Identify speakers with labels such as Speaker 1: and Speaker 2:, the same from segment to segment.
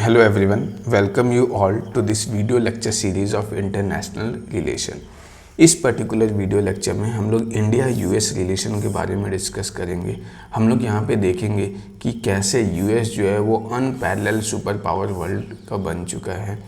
Speaker 1: Hello everyone, welcome you all to this video lecture series of international relation। इस particular video lecture में हम लोग India US relation के बारे में डिस्कस करेंगे। हम लोग यहाँ पे देखेंगे कि कैसे यूएस जो है वो अनपैरेलल सुपर पावर वर्ल्ड का बन चुका है।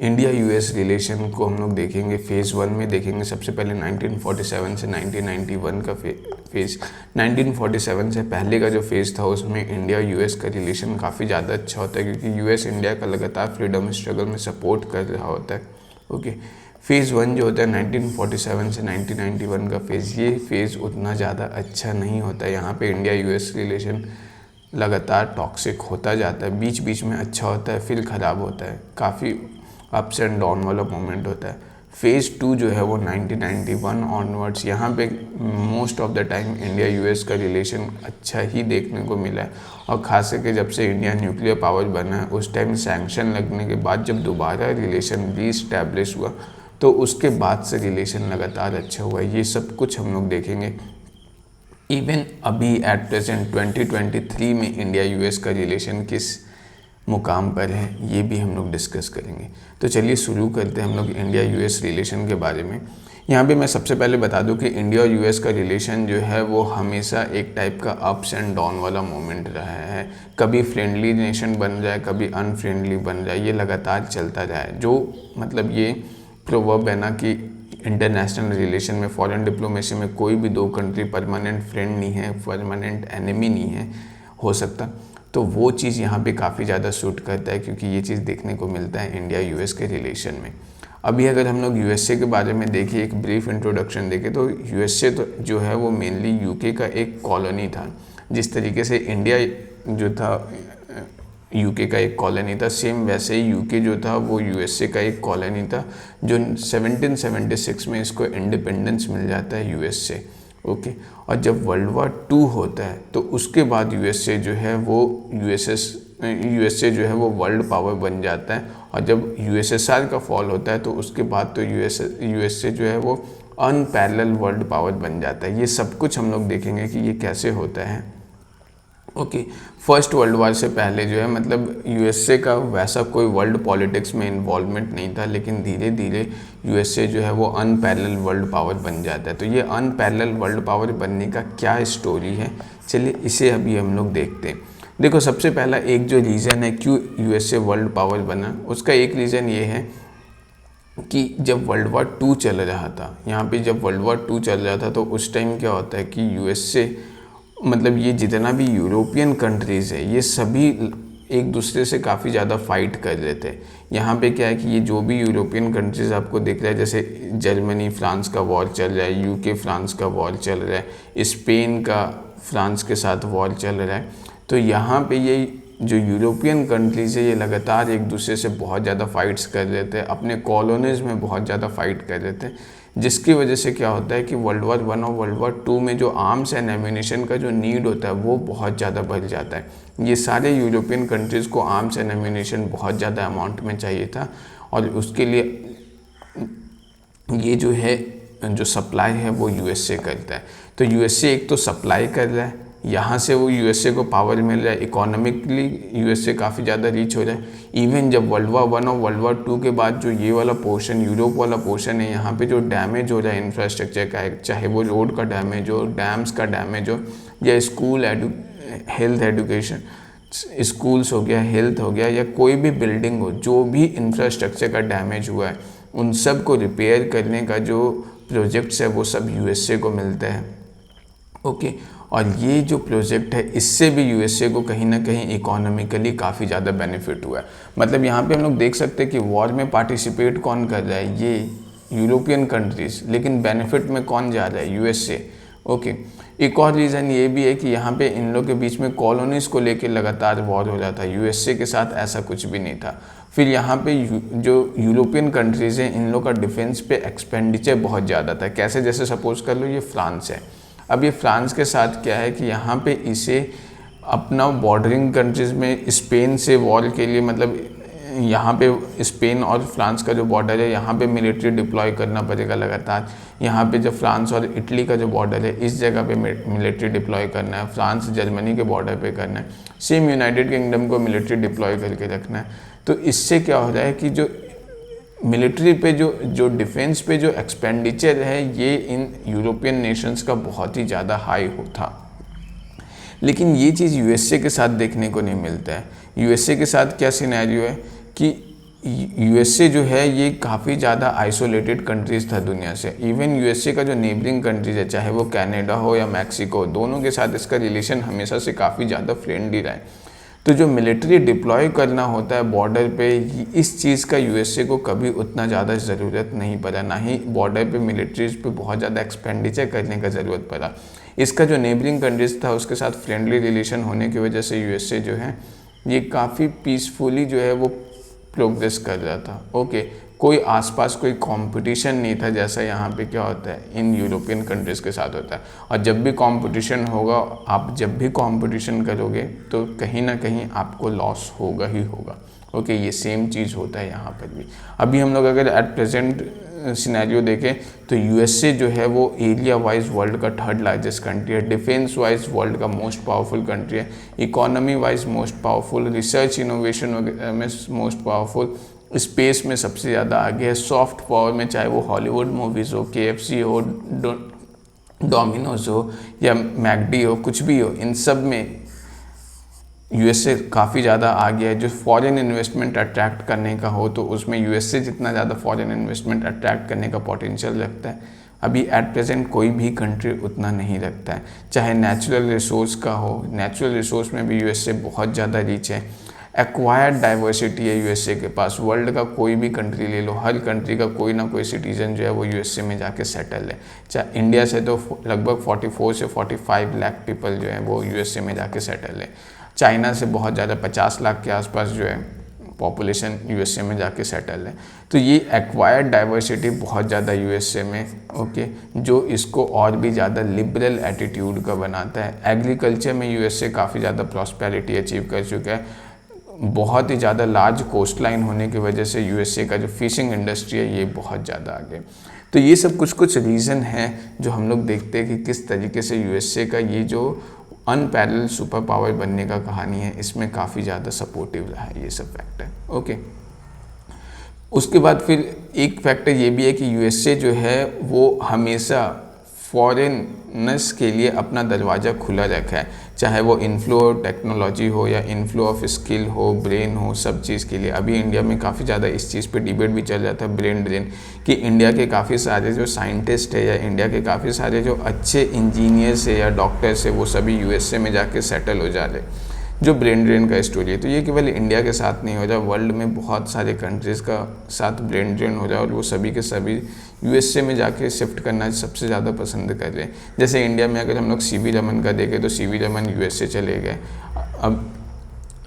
Speaker 1: इंडिया यूएस रिलेशन को हम लोग देखेंगे फेज़ 1 में देखेंगे। सबसे पहले 1947 से 1991 का फेज़। 1947 से पहले का जो फेज़ था उसमें इंडिया यूएस का रिलेशन काफ़ी ज़्यादा अच्छा होता है, क्योंकि यूएस इंडिया का लगातार फ्रीडम स्ट्रगल में सपोर्ट कर रहा होता है। फेज़ 1 जो होता है 1947 से 1991 का फेज़, ये फेज़ उतना ज़्यादा अच्छा नहीं होता है। यहाँ पे इंडिया यूएस रिलेशन लगातार टॉक्सिक होता जाता है, बीच बीच में अच्छा होता है फिर ख़राब होता है, काफ़ी अप्स एंड डाउन वाला मोमेंट होता है। फेज़ 2 जो है वो 1991 ऑनवर्ड्स, यहाँ पे most of the time India US का रिलेशन अच्छा ही देखने को मिला है। और ख़ास करके जब से इंडिया न्यूक्लियर पावर बना है उस टाइम सैंक्शन लगने के बाद जब दोबारा रिलेशन रीस्टैब्लिश हुआ तो उसके बाद से रिलेशन लगातार अच्छा हुआ। ये सब कुछ हम लोग देखेंगे। इवन अभी एट प्रेजेंट 2023 में इंडिया यूएस का रिलेशन किस मुकाम पर है ये भी हम लोग डिस्कस करेंगे। तो चलिए शुरू करते हैं हम लोग इंडिया यूएस रिलेशन के बारे में। यहाँ पे मैं सबसे पहले बता दूँ कि इंडिया और यूएस का रिलेशन जो है वो हमेशा एक टाइप का अप्स एंड डाउन वाला मोमेंट रहा है। कभी फ्रेंडली नेशन बन जाए, कभी अनफ्रेंडली बन जाए, ये लगातार चलता रहा है। जो मतलब ये प्रोवर्ब है ना कि इंटरनेशनल रिलेशन में, फॉरेन डिप्लोमेसी में कोई भी दो कंट्री परमानेंट फ्रेंड नहीं है, परमानेंट एनिमी नहीं है हो सकता, तो वो चीज़ यहाँ पे काफ़ी ज़्यादा सूट करता है, क्योंकि ये चीज़ देखने को मिलता है इंडिया यूएस के रिलेशन में। अभी अगर हम लोग यूएसए के बारे में देखिए, एक ब्रीफ इंट्रोडक्शन देखें तो यूएसए तो जो है वो मेनली यूके का एक कॉलोनी था। जिस तरीके से इंडिया जो था यूके का एक कॉलोनी था, सेम वैसे ही यूके जो था वो यूएसए का एक कॉलोनी था, जो 1776 में इसको इंडिपेंडेंस मिल जाता है यूएस से। और जब वर्ल्ड वार 2 होता है तो उसके बाद यूएसए जो है वो यूएसए जो है वो वर्ल्ड पावर बन जाता है। और जब यूएसएसआर का फॉल होता है तो उसके बाद तो यूएसए जो है वो अनपैरेलल वर्ल्ड पावर बन जाता है। ये सब कुछ हम लोग देखेंगे कि ये कैसे होता है। फर्स्ट वर्ल्ड वार से पहले जो है मतलब यूएसए का वैसा कोई वर्ल्ड पॉलिटिक्स में इन्वॉल्वमेंट नहीं था, लेकिन धीरे धीरे यूएसए जो है वो अनपैरेलल वर्ल्ड पावर बन जाता है। तो ये अनपैरेलल वर्ल्ड पावर बनने का क्या स्टोरी है, चलिए इसे अभी हम लोग देखते हैं। देखो, सबसे पहला एक जो रीज़न है क्यों यूएसए वर्ल्ड पावर बना, उसका एक रीज़न ये है कि जब वर्ल्ड वार 2 चल रहा था, यहाँ पे जब वर्ल्ड वार 2 चल रहा था तो उस टाइम क्या होता है कि यूएसए मतलब ये जितना भी यूरोपियन कंट्रीज़ है ये सभी एक दूसरे से काफ़ी ज़्यादा फाइट कर रहे थे। यहाँ पे क्या है कि ये जो भी यूरोपियन कंट्रीज़ आपको दिख रहा है, जैसे जर्मनी फ्रांस का वॉर चल रहा है, यूके फ्रांस का वॉर चल रहा है, स्पेन का फ्रांस के साथ वॉर चल रहा है, तो यहाँ पे ये जो यूरोपियन कंट्रीज़ है ये लगातार एक दूसरे से बहुत ज़्यादा फाइट्स कर रहे थे, अपने कॉलोनीज़ में बहुत ज़्यादा फाइट कर रहे थे, जिसकी वजह से क्या होता है कि वर्ल्ड वार 1 और वर्ल्ड वार 2 में जो आर्म्स एंड एम्यूनिशन का जो नीड होता है वो बहुत ज़्यादा बढ़ जाता है। ये सारे यूरोपियन कंट्रीज़ को आर्म्स एंड एम्यूनिशन बहुत ज़्यादा अमाउंट में चाहिए था, और उसके लिए ये जो है जो सप्लाई है वो यूएसए करता है। तो यूएसए एक तो सप्लाई कर रहा है, यहाँ से वो यूएसए को पावर मिल रहा है, इकोनॉमिकली यूएसए काफ़ी ज़्यादा रीच हो रहा है। इवन जब वर्ल्ड वार 1 और वर्ल्ड वार 2 के बाद जो ये वाला पोर्शन, यूरोप वाला पोर्शन है, यहाँ पे जो डैमेज हो रहा है इंफ्रास्ट्रक्चर का, चाहे वो रोड का डैमेज हो, डैम्स का डैमेज हो, या स्कूल हेल्थ एजुकेशन, स्कूल्स हो गया, हेल्थ हो गया, या कोई भी बिल्डिंग हो, जो भी इंफ्रास्ट्रक्चर का डैमेज हुआ है उन सब को रिपेयर करने का जो प्रोजेक्ट्स है वो सब यूएसए को मिलता है। और ये जो प्रोजेक्ट है इससे भी यूएसए को कहीं ना कहीं इकोनॉमिकली काफ़ी ज़्यादा बेनिफिट हुआ है। मतलब यहाँ पे हम लोग देख सकते हैं कि वॉर में पार्टिसिपेट कौन कर रहा है, ये यूरोपियन कंट्रीज़, लेकिन बेनिफिट में कौन जा रहा है, यूएसए। एक और रीज़न ये भी है कि यहाँ पे इन लोग के बीच में कॉलोनीज़ को लेकर लगातार वॉर हो रहा था, यूएसए के साथ ऐसा कुछ भी नहीं था। फिर यहाँ पे जो यूरोपियन कंट्रीज़ हैं इन लोग का डिफेंस पे एक्सपेंडिचर बहुत ज़्यादा था। कैसे, जैसे सपोज कर लो ये फ्रांस है, अब ये फ्रांस के साथ क्या है कि यहाँ पे इसे अपना बॉर्डरिंग कंट्रीज़ में स्पेन से वॉर के लिए मतलब यहाँ पे स्पेन और फ्रांस का जो बॉर्डर है, यहाँ पे मिलिट्री डिप्लॉय करना पड़ेगा लगातार। यहाँ पे जब फ्रांस और इटली का जो बॉर्डर है, इस जगह पे मिलिट्री डिप्लॉय करना है। फ्रांस जर्मनी के बॉर्डर पे करना है। सेम यूनाइटेड किंगडम को मिलिट्री डिप्लॉय करके रखना है। तो इससे क्या हो रहा है कि जो मिलिट्री पे जो डिफेंस पे जो एक्सपेंडिचर है, ये इन यूरोपियन नेशंस का बहुत ही ज़्यादा हाई था। लेकिन ये चीज़ यूएसए के साथ देखने को नहीं मिलता है। यूएसए के साथ क्या सिनेरियो है कि यूएसए जो है ये काफ़ी ज़्यादा आइसोलेटेड कंट्रीज़ था दुनिया से। इवन यूएसए का जो नेबरिंग कंट्रीज है, चाहे वो कनाडा हो या मैक्सिको, दोनों के साथ इसका रिलेशन हमेशा से काफ़ी ज़्यादा फ्रेंडली रहा है। तो जो मिलिट्री डिप्लॉय करना होता है बॉर्डर पे, इस चीज़ का यूएसए को कभी उतना ज़्यादा ज़रूरत नहीं पड़ा, ना ही बॉर्डर पे मिलिट्रीज पे बहुत ज़्यादा एक्सपेंडिचर करने का ज़रूरत पड़ा। इसका जो नेबरिंग कंट्रीज था उसके साथ फ्रेंडली रिलेशन होने की वजह से यूएसए जो है ये काफ़ी पीसफुली जो है वो प्रोग्रेस कर रहा था। ओके, कोई आसपास कोई कंपटीशन नहीं था, जैसा यहाँ पे क्या होता है इन यूरोपियन कंट्रीज़ के साथ होता है। और जब भी कंपटीशन होगा, आप जब भी कंपटीशन करोगे तो कहीं ना कहीं आपको लॉस होगा ही होगा। ओके, ये सेम चीज़ होता है यहाँ पर भी। अभी हम लोग अगर एट प्रेजेंट सिनेरियो देखें तो यूएसए जो है वो एरिया वाइज वर्ल्ड का 3rd लार्जेस्ट कंट्री है, डिफेंस वाइज वर्ल्ड का मोस्ट पावरफुल कंट्री है, economy wise most powerful, research innovation में मोस्ट पावरफुल, स्पेस में सबसे ज़्यादा आगे है, सॉफ्ट पावर में चाहे वो हॉलीवुड मूवीज़ हो, KFC हो, डोमिनोज हो या मैकडी हो, कुछ भी हो, इन सब में यूएसए काफ़ी ज़्यादा आगे है। जो फॉरेन इन्वेस्टमेंट अट्रैक्ट करने का हो तो उसमें यूएसए जितना ज़्यादा फॉरेन इन्वेस्टमेंट अट्रैक्ट करने का पोटेंशियल रखता है, अभी एट प्रेजेंट कोई भी कंट्री उतना नहीं रखता है। चाहे नेचुरल रिसोर्स का हो, नेचुरल रिसोर्स में भी यूएसए बहुत ज़्यादा रीच है। एक्वायर्ड डाइवर्सिटी है यूएसए के पास। वर्ल्ड का कोई भी कंट्री ले लो, हर कंट्री का कोई ना कोई सिटीजन जो है वो यूएसए में जाके सेटल है। चाहे इंडिया से तो लगभग 44 से 45 लाख पीपल जो है वो यूएसए में जाके सेटल है। चाइना से बहुत ज़्यादा 50 लाख के आसपास जो है पॉपुलेशन यूएसए में जाके सेटल है। तो ये एक्वायर्ड डाइवर्सिटी बहुत ज़्यादा यूएसए में, ओके, जो इसको और भी ज़्यादा लिबरल एटीट्यूड का बनाता है। एग्रीकल्चर में यूएसए काफ़ी ज़्यादा प्रॉस्पेरिटी अचीव कर चुका है। बहुत ही ज़्यादा लार्ज कोस्ट लाइन होने की वजह से यूएसए का जो फिशिंग इंडस्ट्री है ये बहुत ज़्यादा आगे। तो ये सब कुछ रीज़न है जो हम लोग देखते हैं कि किस तरीके से यूएसए का ये जो अनपैरेलल सुपर पावर बनने का कहानी है, इसमें काफ़ी ज़्यादा सपोर्टिव रहा है ये सब फैक्टर। ओके, उसके बाद फिर एक फैक्टर ये भी है कि यूएसए जो है वो हमेशा फॉरेनर्स के लिए अपना दरवाज़ा खुला रखा है, चाहे वो इन्फ्लो टेक्नोलॉजी हो या इन्फ्लो ऑफ स्किल हो, ब्रेन हो, सब चीज़ के लिए। अभी इंडिया में काफ़ी ज़्यादा इस चीज़ पे डिबेट भी चल रहा था, ब्रेन ड्रेन, कि इंडिया के काफ़ी सारे जो साइंटिस्ट है या इंडिया के काफ़ी सारे जो अच्छे इंजीनियर्स है या डॉक्टर्स है वो सभी यूएसए में जाके सेटल हो जा रहे, जो ब्रेन ड्रेन का स्टोरी है। तो ये केवल इंडिया के साथ नहीं हो रहा, वर्ल्ड में बहुत सारे कंट्रीज़ का साथ ब्रेन ड्रेन हो रहा है और वो सभी के सभी यूएसए में जाके शिफ्ट करना सबसे ज़्यादा पसंद कर रहे हैं। जैसे इंडिया में अगर हम लोग सीवी रमन का देखें तो सीवी रमन यूएसए चले गए। अब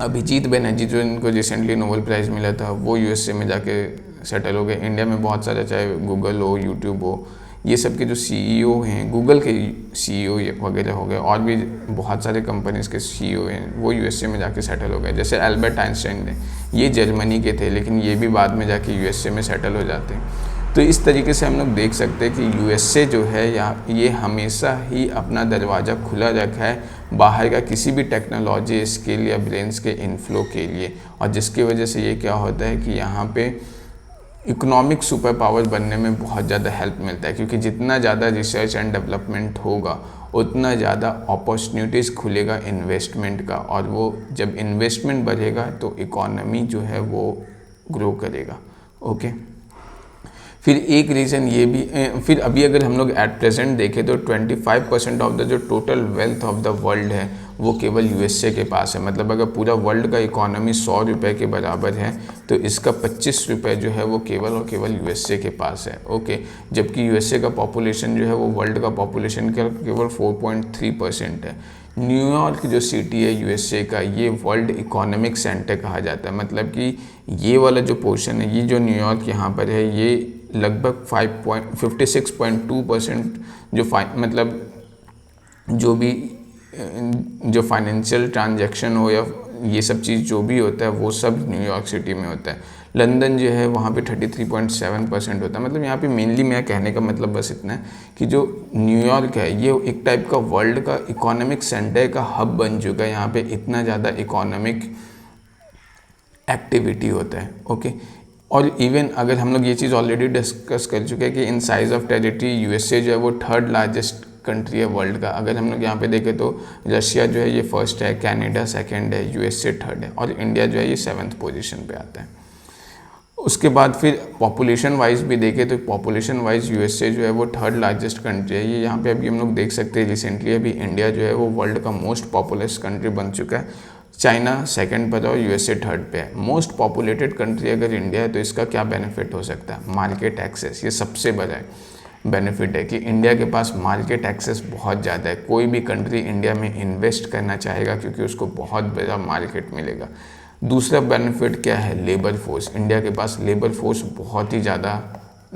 Speaker 1: अभिजीत बनर्जी जो इनको रिसेंटली नोबेल प्राइज़ मिला था वो यूएसए में जाके सेटल हो गए। इंडिया में बहुत सारे, चाहे गूगल हो, यूट्यूब हो, ये सब के जो सीईओ हैं, गूगल के सीईओ वगैरह हो गए, और भी बहुत सारे कंपनीज़ के सीईओ हैं, वो यूएसए में जाके सेटल हो गए। जैसे एल्बर्ट आइंस्टाइन ने, ये जर्मनी के थे लेकिन ये भी बाद में जाके यूएसए में सेटल हो जाते हैं। तो इस तरीके से हम लोग देख सकते हैं कि यूएसए जो है ये हमेशा ही अपना दरवाज़ा खुला रखा है बाहर का किसी भी टेक्नोलॉजी, स्किल या ब्रेन्स के इनफ्लो के लिए, और जिसकी वजह से ये क्या होता है कि यहाँ पे इकोनॉमिक सुपर पावर बनने में बहुत ज़्यादा हेल्प मिलता है, क्योंकि जितना ज़्यादा रिसर्च एंड डेवलपमेंट होगा उतना ज़्यादा अपॉर्चुनिटीज़ खुलेगा इन्वेस्टमेंट का, और वो जब इन्वेस्टमेंट बढ़ेगा तो इकोनॉमी जो है वो ग्रो करेगा। ओके, फिर एक रीज़न ये भी, फिर अभी अगर हम लोग एट प्रेजेंट देखें तो 25% ऑफ द जो total wealth of the world है वो केवल यूएसए के पास है। मतलब अगर पूरा वर्ल्ड का इकोनॉमी 100 रुपये के बराबर है तो इसका 25 रुपये जो है वो केवल और केवल यूएसए के पास है। ओके, जबकि यूएसए का पॉपुलेशन जो है वो वर्ल्ड का पॉपुलेशन का केवल 4.3% है। न्यूयॉर्क जो सिटी है यूएसए का, ये वर्ल्ड इकोनॉमिक सेंटर कहा जाता है। मतलब कि ये वाला जो पोर्शन है, ये जो न्यूयॉर्क यहाँ पर है, ये लगभग 56.2% जो मतलब जो भी जो फाइनेंशियल ट्रांजैक्शन हो या ये सब चीज़ जो भी होता है वो सब न्यूयॉर्क सिटी में होता है। लंदन जो है वहाँ पे 33.7% होता है। मतलब यहाँ पे मेनली मेरा कहने का मतलब बस इतना है कि जो न्यूयॉर्क है ये एक टाइप का वर्ल्ड का इकोनॉमिक सेंटर का हब बन चुका है। यहाँ पे इतना ज़्यादा इकोनॉमिक एक्टिविटी होता है। ओके, और इवन अगर हम लोग ये चीज़ ऑलरेडी डिस्कस कर चुके हैं कि in size of territory USA जो है वो थर्ड लार्जेस्ट कंट्री है वर्ल्ड का। अगर हम लोग यहाँ पे देखें तो रशिया जो है ये फर्स्ट है, कनाडा सेकंड है, यूएसए थर्ड है और इंडिया जो है ये 7th पोजीशन पे आता है। उसके बाद फिर पॉपुलेशन वाइज भी देखें तो पॉपुलेशन वाइज यूएसए जो है वो थर्ड लार्जेस्ट कंट्री है। ये यहाँ पे अभी हम लोग देख सकते हैं रिसेंटली अभी इंडिया जो है वो वर्ल्ड का मोस्ट पॉपुलस कंट्री बन चुका है। चाइना सेकंड पर और यूएसए थर्ड पे है। मोस्ट पॉपुलेटेड कंट्री अगर इंडिया है तो इसका क्या बेनिफिट हो सकता है? मार्केट एक्सेस, ये सबसे बड़ा बेनिफिट है कि इंडिया के पास मार्केट एक्सेस बहुत ज़्यादा है। कोई भी कंट्री इंडिया में इन्वेस्ट करना चाहेगा क्योंकि उसको बहुत बड़ा मार्केट मिलेगा। दूसरा बेनिफिट क्या है? Labour force. इंडिया के पास लेबर फोर्स बहुत ही ज़्यादा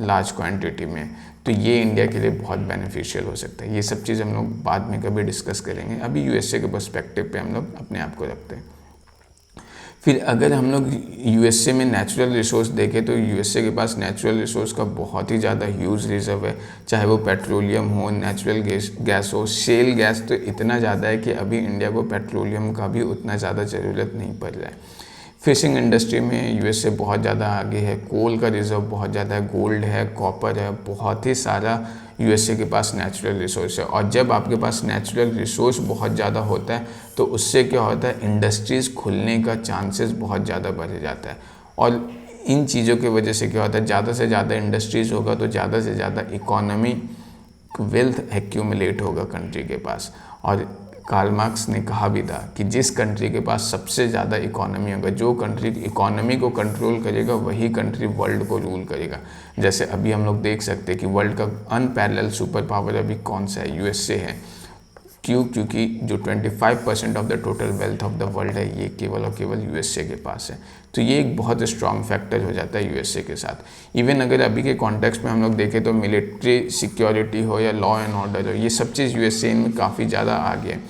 Speaker 1: लार्ज क्वांटिटी में, तो ये इंडिया के लिए बहुत बेनिफिशियल हो सकता है। ये सब चीज़ हम लोग बाद में कभी डिस्कस करेंगे। अभी यूएसए के पर्सपेक्टिव पे हम लोग अपने आप को रखते हैं। फिर अगर हम लोग यूएसए में नेचुरल रिसोर्स देखें तो यूएसए के पास नेचुरल रिसोर्स का बहुत ही ज़्यादा ह्यूज रिजर्व है, चाहे वो पेट्रोलियम हो, नेचुरल गैस हो। शेल गैस तो इतना ज़्यादा है कि अभी इंडिया को पेट्रोलियम का भी उतना ज़्यादा ज़रूरत नहीं पड़ रहा है। फिशिंग इंडस्ट्री में यूएसए बहुत ज़्यादा आगे है। कोल का रिजर्व बहुत ज़्यादा है, गोल्ड है, कॉपर है, बहुत ही सारा यूएसए के पास नेचुरल रिसोर्स है। और जब आपके पास नेचुरल रिसोर्स बहुत ज़्यादा होता है तो उससे क्या होता है? इंडस्ट्रीज़ खुलने का चांसेस बहुत ज़्यादा बढ़ जाता है। और इन चीज़ों की वजह से क्या होता है? ज़्यादा से ज़्यादा इंडस्ट्रीज़ होगा तो ज़्यादा से ज़्यादा इकोनॉमी वेल्थ एक्यूमुलेट होगा कंट्री के पास। और कार्ल मार्क्स ने कहा भी था कि जिस कंट्री के पास सबसे ज़्यादा इकोनॉमी होगा, जो कंट्री इकोनॉमी को कंट्रोल करेगा वही कंट्री वर्ल्ड को रूल करेगा। जैसे अभी हम लोग देख सकते हैं कि वर्ल्ड का अनपैरेलल सुपर पावर अभी कौन सा है? यूएसए है। क्यों? क्योंकि जो 25% of the total wealth of the world है ये केवल और केवल यूएसए के पास है। तो ये एक बहुत स्ट्रॉन्ग फैक्टर हो जाता है यूएसए के साथ। इवन अगर अभी के कॉन्टेक्स्ट में हम लोग देखें तो मिलिट्री सिक्योरिटी हो या लॉ एंड ऑर्डर हो, ये सब चीज़ यूएसए इनमें काफ़ी ज़्यादा आगे है।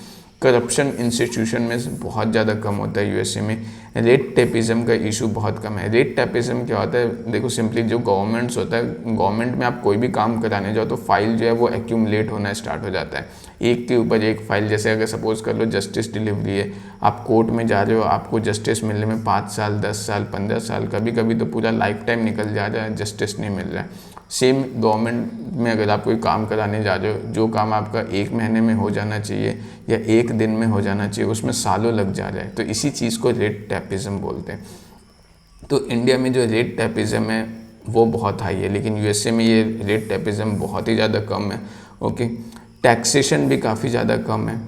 Speaker 1: करप्शन इंस्टीट्यूशन में बहुत ज़्यादा कम होता है यूएसए में। रेड टेपिज्म का इशू बहुत कम है। रेड टेपिज्म क्या होता है? देखो सिंपली जो गवर्नमेंट्स होता है, गवर्नमेंट में आप कोई भी काम कराने जाओ तो फाइल जो है वो एक्यूमुलेट होना स्टार्ट हो जाता है, एक के ऊपर एक फाइल। जैसे अगर सपोज कर लो जस्टिस डिलीवरी है, आप कोर्ट में जा रहे हो, आपको जस्टिस मिलने में 5 साल, 10 साल, 15 साल, कभी कभी तो पूरा लाइफ टाइम निकल जा रहा है, जस्टिस नहीं मिल रहा है। सेम गवर्नमेंट में अगर आप कोई काम कराने जा रहे हो, जो काम आपका 1 महीने में हो जाना चाहिए या 1 दिन में हो जाना चाहिए, उसमें सालों लग जा रहा है। तो इसी चीज़ को रेड टेपिज्म बोलते हैं। तो इंडिया में जो रेड टेपिज्म है वो बहुत हाई है, लेकिन यूएसए में ये रेड टेपिज्म बहुत ही ज़्यादा कम है। ओके, टैक्सेशन भी काफ़ी ज़्यादा कम है।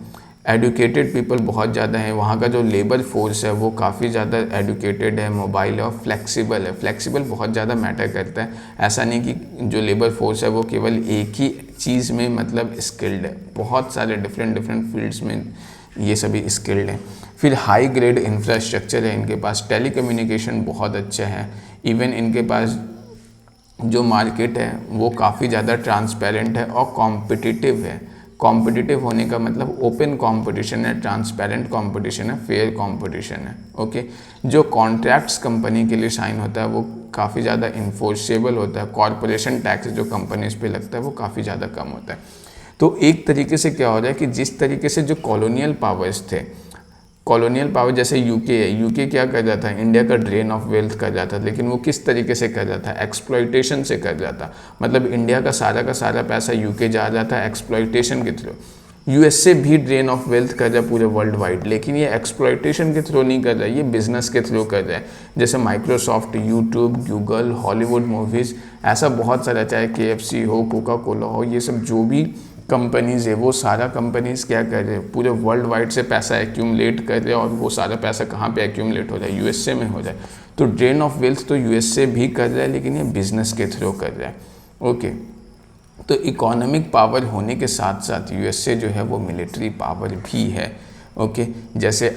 Speaker 1: एडुकेटेड पीपल बहुत ज़्यादा हैं। वहाँ का जो लेबर फोर्स है वो काफ़ी ज़्यादा एडुकेटेड है, मोबाइल है और फ्लेक्सिबल है। फ्लेक्सिबल बहुत ज़्यादा मैटर करता है। ऐसा नहीं कि जो लेबर फोर्स है वो केवल एक ही चीज़ में मतलब स्किल्ड है, बहुत सारे डिफरेंट फील्ड्स में ये सभी स्किल्ड हैं। फिर हाई ग्रेड इंफ्रास्ट्रक्चर है इनके पास, टेलीकम्युनिकेशन बहुत अच्छा है। इवन इनके पास जो मार्केट है वो काफ़ी ज़्यादा ट्रांसपेरेंट है और कॉम्पिटिटिव है। कॉम्पिटिटिव होने का मतलब ओपन कंपटीशन है, ट्रांसपेरेंट कंपटीशन है, फेयर कंपटीशन है। ओके, जो कॉन्ट्रैक्ट्स कंपनी के लिए साइन होता है वो काफ़ी ज़्यादा इन्फोर्सेबल होता है। कॉरपोरेशन टैक्स जो कंपनीज पे लगता है वो काफ़ी ज़्यादा कम होता है। तो एक तरीके से क्या हो रहा है कि जिस तरीके से जो कॉलोनियल पावर्स थे, कॉलोनियल पावर जैसे यूके है, यूके क्या कर रहा था? इंडिया का ड्रेन ऑफ वेल्थ कर रहा था, लेकिन वो किस तरीके से कर रहा था? एक्सप्लॉइटेशन से कर रहा था। मतलब इंडिया का सारा पैसा यूके जा रहा था एक्सप्लॉइटेशन के थ्रू। यूएसए भी ड्रेन ऑफ वेल्थ कर रहा है पूरे वर्ल्ड वाइड, लेकिन ये एक्सप्लॉइटेशन के थ्रू नहीं कर रहा है, ये बिजनेस के थ्रू कर रहा है। जैसे Microsoft, YouTube, Google, Hollywood movies, ऐसा बहुत सारा, चाहे KFC हो, कोका कोला हो, ये सब जो भी कंपनीज़ है वो सारा कंपनीज़ क्या कर रहे हैं? पूरे वर्ल्ड वाइड से पैसा एक्यूमुलेट कर रहे हैं। और वो सारा पैसा कहाँ पे एक्यूमुलेट हो रहा है? यूएसए में हो रहा है। तो ड्रेन ऑफ वेल्थ तो यूएसए भी कर रहा है, लेकिन ये बिजनेस के थ्रू कर रहा है। ओके, तो इकोनॉमिक पावर होने के साथ साथ यूएसए जो है वो मिलिट्री पावर भी है। ओके, जैसे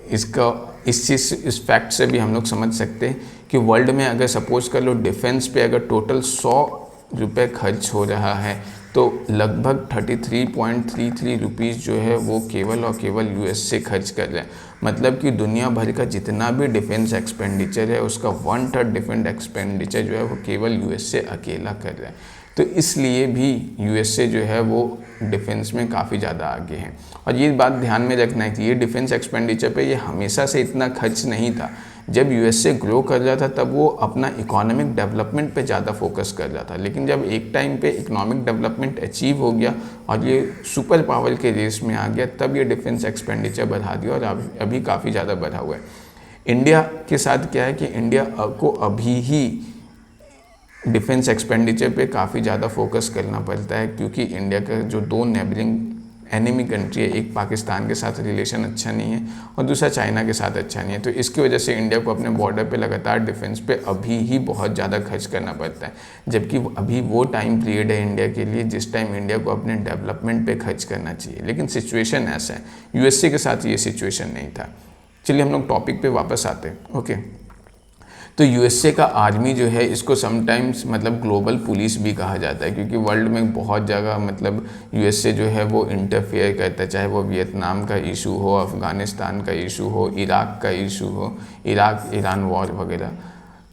Speaker 1: इस फैक्ट से भी हम लोग समझ सकते हैं कि वर्ल्ड में अगर सपोज कर लो डिफेंस पे अगर टोटल 100 रुपये खर्च हो रहा है तो लगभग 33.33 रुपीज़ जो है वो केवल और केवल यूएस से खर्च कर रहे हैं। मतलब कि दुनिया भर का जितना भी डिफेंस एक्सपेंडिचर है उसका 1/3 डिफेंस एक्सपेंडिचर जो है वो केवल यूएस से अकेला कर रहा है। तो इसलिए भी यूएसए जो है वो डिफेंस में काफ़ी ज़्यादा आगे हैं। और ये बात ध्यान में रखना है कि ये डिफेंस एक्सपेंडिचर पे ये हमेशा से इतना खर्च नहीं था। जब यूएसए ग्रो कर रहा था तब वो अपना इकोनॉमिक डेवलपमेंट पे ज़्यादा फोकस कर रहा था, लेकिन जब एक टाइम पे इकोनॉमिक डेवलपमेंट अचीव हो गया और ये सुपर पावर के रेस में आ गया, तब ये डिफेंस एक्सपेंडिचर बढ़ा दिया और अभी काफ़ी ज़्यादा बढ़ा हुआ है। इंडिया के साथ क्या है कि इंडिया को अभी ही डिफेंस एक्सपेंडिचर पे काफ़ी ज़्यादा फोकस करना पड़ता है, क्योंकि इंडिया का जो दो नेबरिंग एनिमी कंट्री है, एक पाकिस्तान के साथ रिलेशन अच्छा नहीं है और दूसरा चाइना के साथ अच्छा नहीं है। तो इसकी वजह से इंडिया को अपने बॉर्डर पे लगातार डिफेंस पे अभी ही बहुत ज़्यादा खर्च करना पड़ता है, जबकि अभी वो टाइम पीरियड है इंडिया के लिए जिस टाइम इंडिया को अपने डेवलपमेंट पे खर्च करना चाहिए। लेकिन सिचुएशन ऐसा है, यूएसए के साथ ये सिचुएशन नहीं था। चलिए हम लोग टॉपिक पे वापस आते हैं। ओके, तो यूएसए का आर्मी जो है इसको समटाइम्स मतलब ग्लोबल पुलिस भी कहा जाता है, क्योंकि वर्ल्ड में बहुत जगह मतलब यूएसए जो है वो इंटरफेयर करता है, चाहे वो वियतनाम का इशू हो, अफ़गानिस्तान का इशू हो, इराक का इशू हो, इराक ईरान वॉर वगैरह।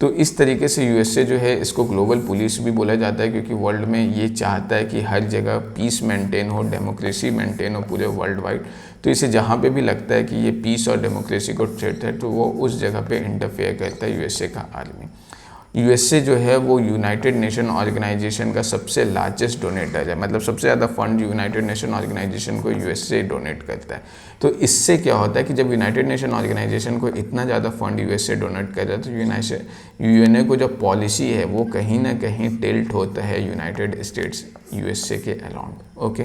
Speaker 1: तो इस तरीके से यूएसए जो है इसको ग्लोबल पुलिस भी बोला जाता है, क्योंकि वर्ल्ड में ये चाहता है कि हर जगह पीस मेंटेन हो, डेमोक्रेसी मेंटेन हो पूरे वर्ल्ड वाइड। तो इसे जहाँ पे भी लगता है कि ये पीस और डेमोक्रेसी को थ्रेट है तो वो उस जगह पे इंटरफेयर करता है यूएसए का आर्मी। यूएसए जो है वो यूनाइटेड नेशन ऑर्गेनाइजेशन का सबसे लार्जेस्ट डोनेटर है, मतलब सबसे ज़्यादा फंड यूनाइटेड नेशन ऑर्गेनाइजेशन को यूएसए डोनेट करता है। तो इससे क्या होता है कि जब यूनाइटेड नेशन ऑर्गेनाइजेशन को इतना ज़्यादा फंड यूएसए डोनेट कर रहा है तो यूएनए को जो पॉलिसी है वो कहीं ना कहीं टिल्ट होता है यूनाइटेड स्टेट्स यूएसए के अराउंड। ओके,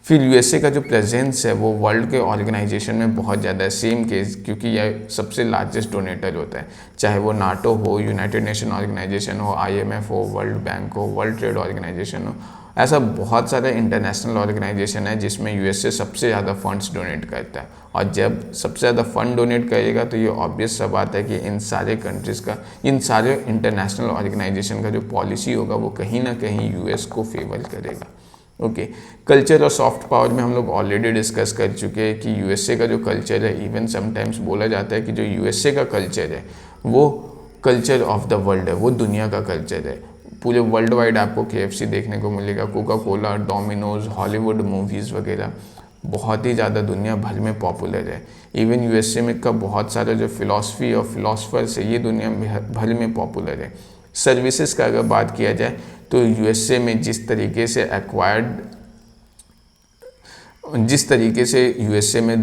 Speaker 1: फिर यूएसए का जो प्रेजेंस है वो वर्ल्ड के ऑर्गेनाइजेशन में बहुत ज़्यादा है, सेम केस, क्योंकि यह सबसे लार्जेस्ट डोनेटर होता है, चाहे वो नाटो हो, यूनाइटेड नेशन ऑर्गेनाइजेशन हो, आईएमएफ हो, वर्ल्ड बैंक हो, वर्ल्ड ट्रेड ऑर्गेनाइजेशन हो। ऐसा बहुत सारा इंटरनेशनल ऑर्गेनाइजेशन है जिसमें यूएसए सबसे ज़्यादा फंड्स डोनेट करता है। और जब सबसे ज़्यादा फंड डोनेट करेगा तो ये ऑब्वियस सा बात है कि इन सारे कंट्रीज़ का, इन सारे इंटरनेशनल ऑर्गेनाइजेशन का जो पॉलिसी होगा वो कहीं ना कहीं यूएस को फेवर करेगा। ओके, कल्चर और सॉफ्ट पावर में हम लोग ऑलरेडी डिस्कस कर चुके हैं कि यूएसए का जो कल्चर है, इवन समटाइम्स बोला जाता है कि जो यूएसए का कल्चर है वो कल्चर ऑफ द वर्ल्ड है, वो दुनिया का कल्चर है। पूरे वर्ल्ड वाइड आपको केएफसी देखने को मिलेगा, Coca Cola, Domino's, Hollywood movies वगैरह बहुत ही ज़्यादा दुनिया भर में पॉपुलर है। इवन यूएसए में का बहुत सारा जो फिलॉसफी और फिलोसफर्स है ये दुनिया भर में पॉपुलर है। सर्विसेज का अगर बात किया जाए तो यूएसए में जिस तरीके से यूएसए में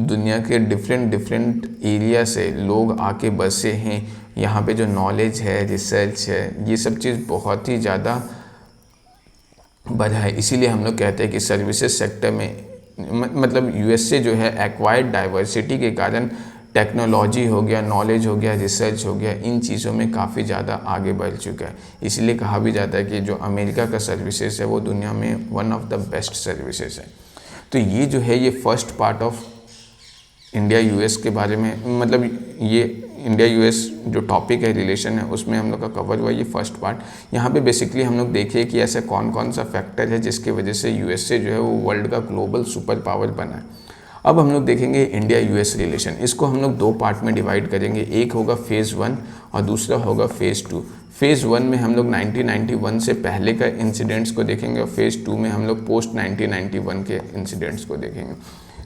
Speaker 1: दुनिया के डिफरेंट एरिया से लोग आके बसे हैं, यहाँ पे जो नॉलेज है, रिसर्च है, ये सब चीज़ बहुत ही ज़्यादा बढ़ा है। इसीलिए हम लोग कहते हैं कि सर्विसेज सेक्टर में मतलब यूएसए जो है एक्वायर्ड डाइवर्सिटी के कारण टेक्नोलॉजी हो गया, नॉलेज हो गया, रिसर्च हो गया, इन चीज़ों में काफ़ी ज़्यादा आगे बढ़ चुका है। इसलिए कहा भी जाता है कि जो अमेरिका का सर्विसेज है वो दुनिया में one of the best services है। तो ये जो है ये first part of India US के बारे में, मतलब ये इंडिया यूएस जो टॉपिक है, रिलेशन है, उसमें हम लोग का कवर हुआ ये फर्स्ट पार्ट। यहाँ पे बेसिकली हम लोग देखिए कि ऐसा कौन कौन सा फैक्टर है जिसकी वजह से यूएसए जो है वो वर्ल्ड का ग्लोबल सुपर पावर बना है। अब हम लोग देखेंगे इंडिया यूएस रिलेशन। इसको हम लोग दो पार्ट में डिवाइड करेंगे, एक होगा फेज़ 1 और दूसरा होगा फेज़ 2। फेज़ 1 में हम लोग 1991 से पहले का इंसिडेंट्स को देखेंगे और फेज़ 2 में हम लोग पोस्ट 1991 के इंसिडेंट्स को देखेंगे।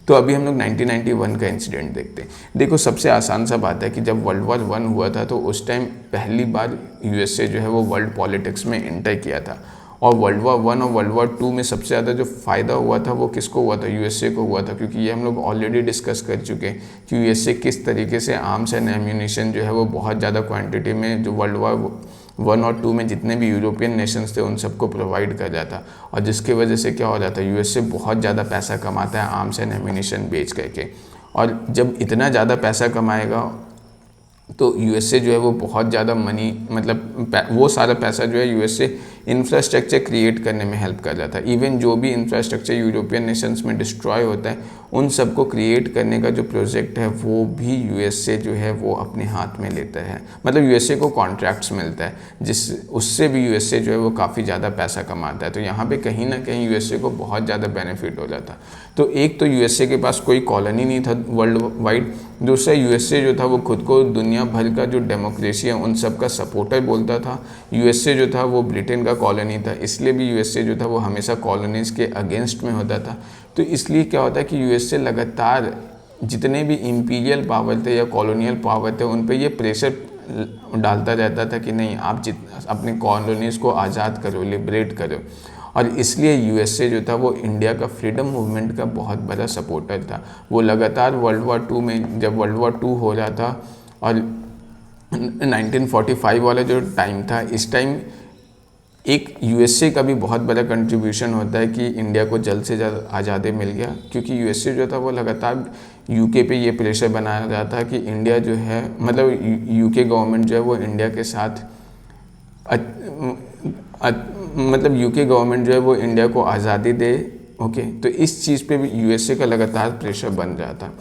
Speaker 1: तो अभी हम लोग 1991 का इंसिडेंट देखते हैं। देखो, सबसे आसान सा बात है कि जब वर्ल्ड वॉर 1 हुआ था तो उस टाइम पहली बार यूएसए जो है वो वर्ल्ड पॉलिटिक्स में एंटर किया था। और वर्ल्ड वॉर 1 और वर्ल्ड वॉर 2 में सबसे ज़्यादा जो फ़ायदा हुआ था वो किसको हुआ था? यूएसए को हुआ था, क्योंकि ये हम लोग ऑलरेडी डिस्कस कर चुके हैं कि यूएसए किस तरीके से आर्म्स एंड एम्यूनिशन जो है वो बहुत ज़्यादा क्वांटिटी में जो वर्ल्ड वॉर 1 और 2 में जितने भी यूरोपियन नेशंस थे उन सबको प्रोवाइड कर रहा था। और जिसकी वजह से क्या हो रहा था, यूएसए बहुत ज़्यादा पैसा कमाता है आर्म्स एंड एम्यूनिशन बेच करके। और जब इतना ज़्यादा पैसा कमाएगा तो यूएसए जो है वो बहुत ज़्यादा मनी, मतलब वो सारा पैसा जो है यूएसए इंफ्रास्ट्रक्चर क्रिएट करने में हेल्प कर रहा था। इवन जो भी इंफ्रास्ट्रक्चर यूरोपियन नेशंस में डिस्ट्रॉय होता है उन सब को क्रिएट करने का जो प्रोजेक्ट है वो भी यूएसए जो है वो अपने हाथ में लेता है, मतलब यूएसए को कॉन्ट्रैक्ट्स मिलता है, जिस उससे भी यूएसए जो है वो काफ़ी ज़्यादा पैसा कमाता है। तो यहाँ पे कहीं ना कहीं यूएसए को बहुत ज़्यादा बेनिफिट हो जाता। तो एक तो यूएसए के पास कोई कॉलोनी नहीं था वर्ल्ड वाइड, दूसरा यूएसए जो था वो खुद को दुनिया भर का जो डेमोक्रेसी है उन सब का सपोर्टर बोलता था। यूएसए जो था वो ब्रिटेन का कॉलोनी था, इसलिए भी यूएसए जो था वो हमेशा कॉलोनीज़ के अगेंस्ट में होता था। तो इसलिए क्या होता है कि यूएसए लगातार जितने भी इम्पीरियल पावर थे या कॉलोनियल पावर थे उन पे ये प्रेशर डालता रहता था कि नहीं, आप अपने कॉलोनीज़ को आज़ाद करो, लिबरेट करो। और इसलिए यूएसए जो था वो इंडिया का फ्रीडम मूवमेंट का बहुत बड़ा सपोर्टर था। वो लगातार वर्ल्ड वॉर 2 में, जब वर्ल्ड वॉर 2 हो रहा था और 1945 वाला जो टाइम था, इस टाइम एक यूएसए का भी बहुत बड़ा कंट्रीब्यूशन होता है कि इंडिया को जल्द से जल्द आज़ादी मिल गया, क्योंकि यूएसए जो था वो लगातार यूके पे ये प्रेशर बनाया रहा था कि इंडिया जो है, मतलब यूके गवर्नमेंट जो है वो इंडिया के साथ मतलब यूके गवर्नमेंट जो है वो इंडिया को आज़ादी दे। ओके, तो इस चीज़ पे भी यूएसए का लगातार प्रेशर बन रहा था।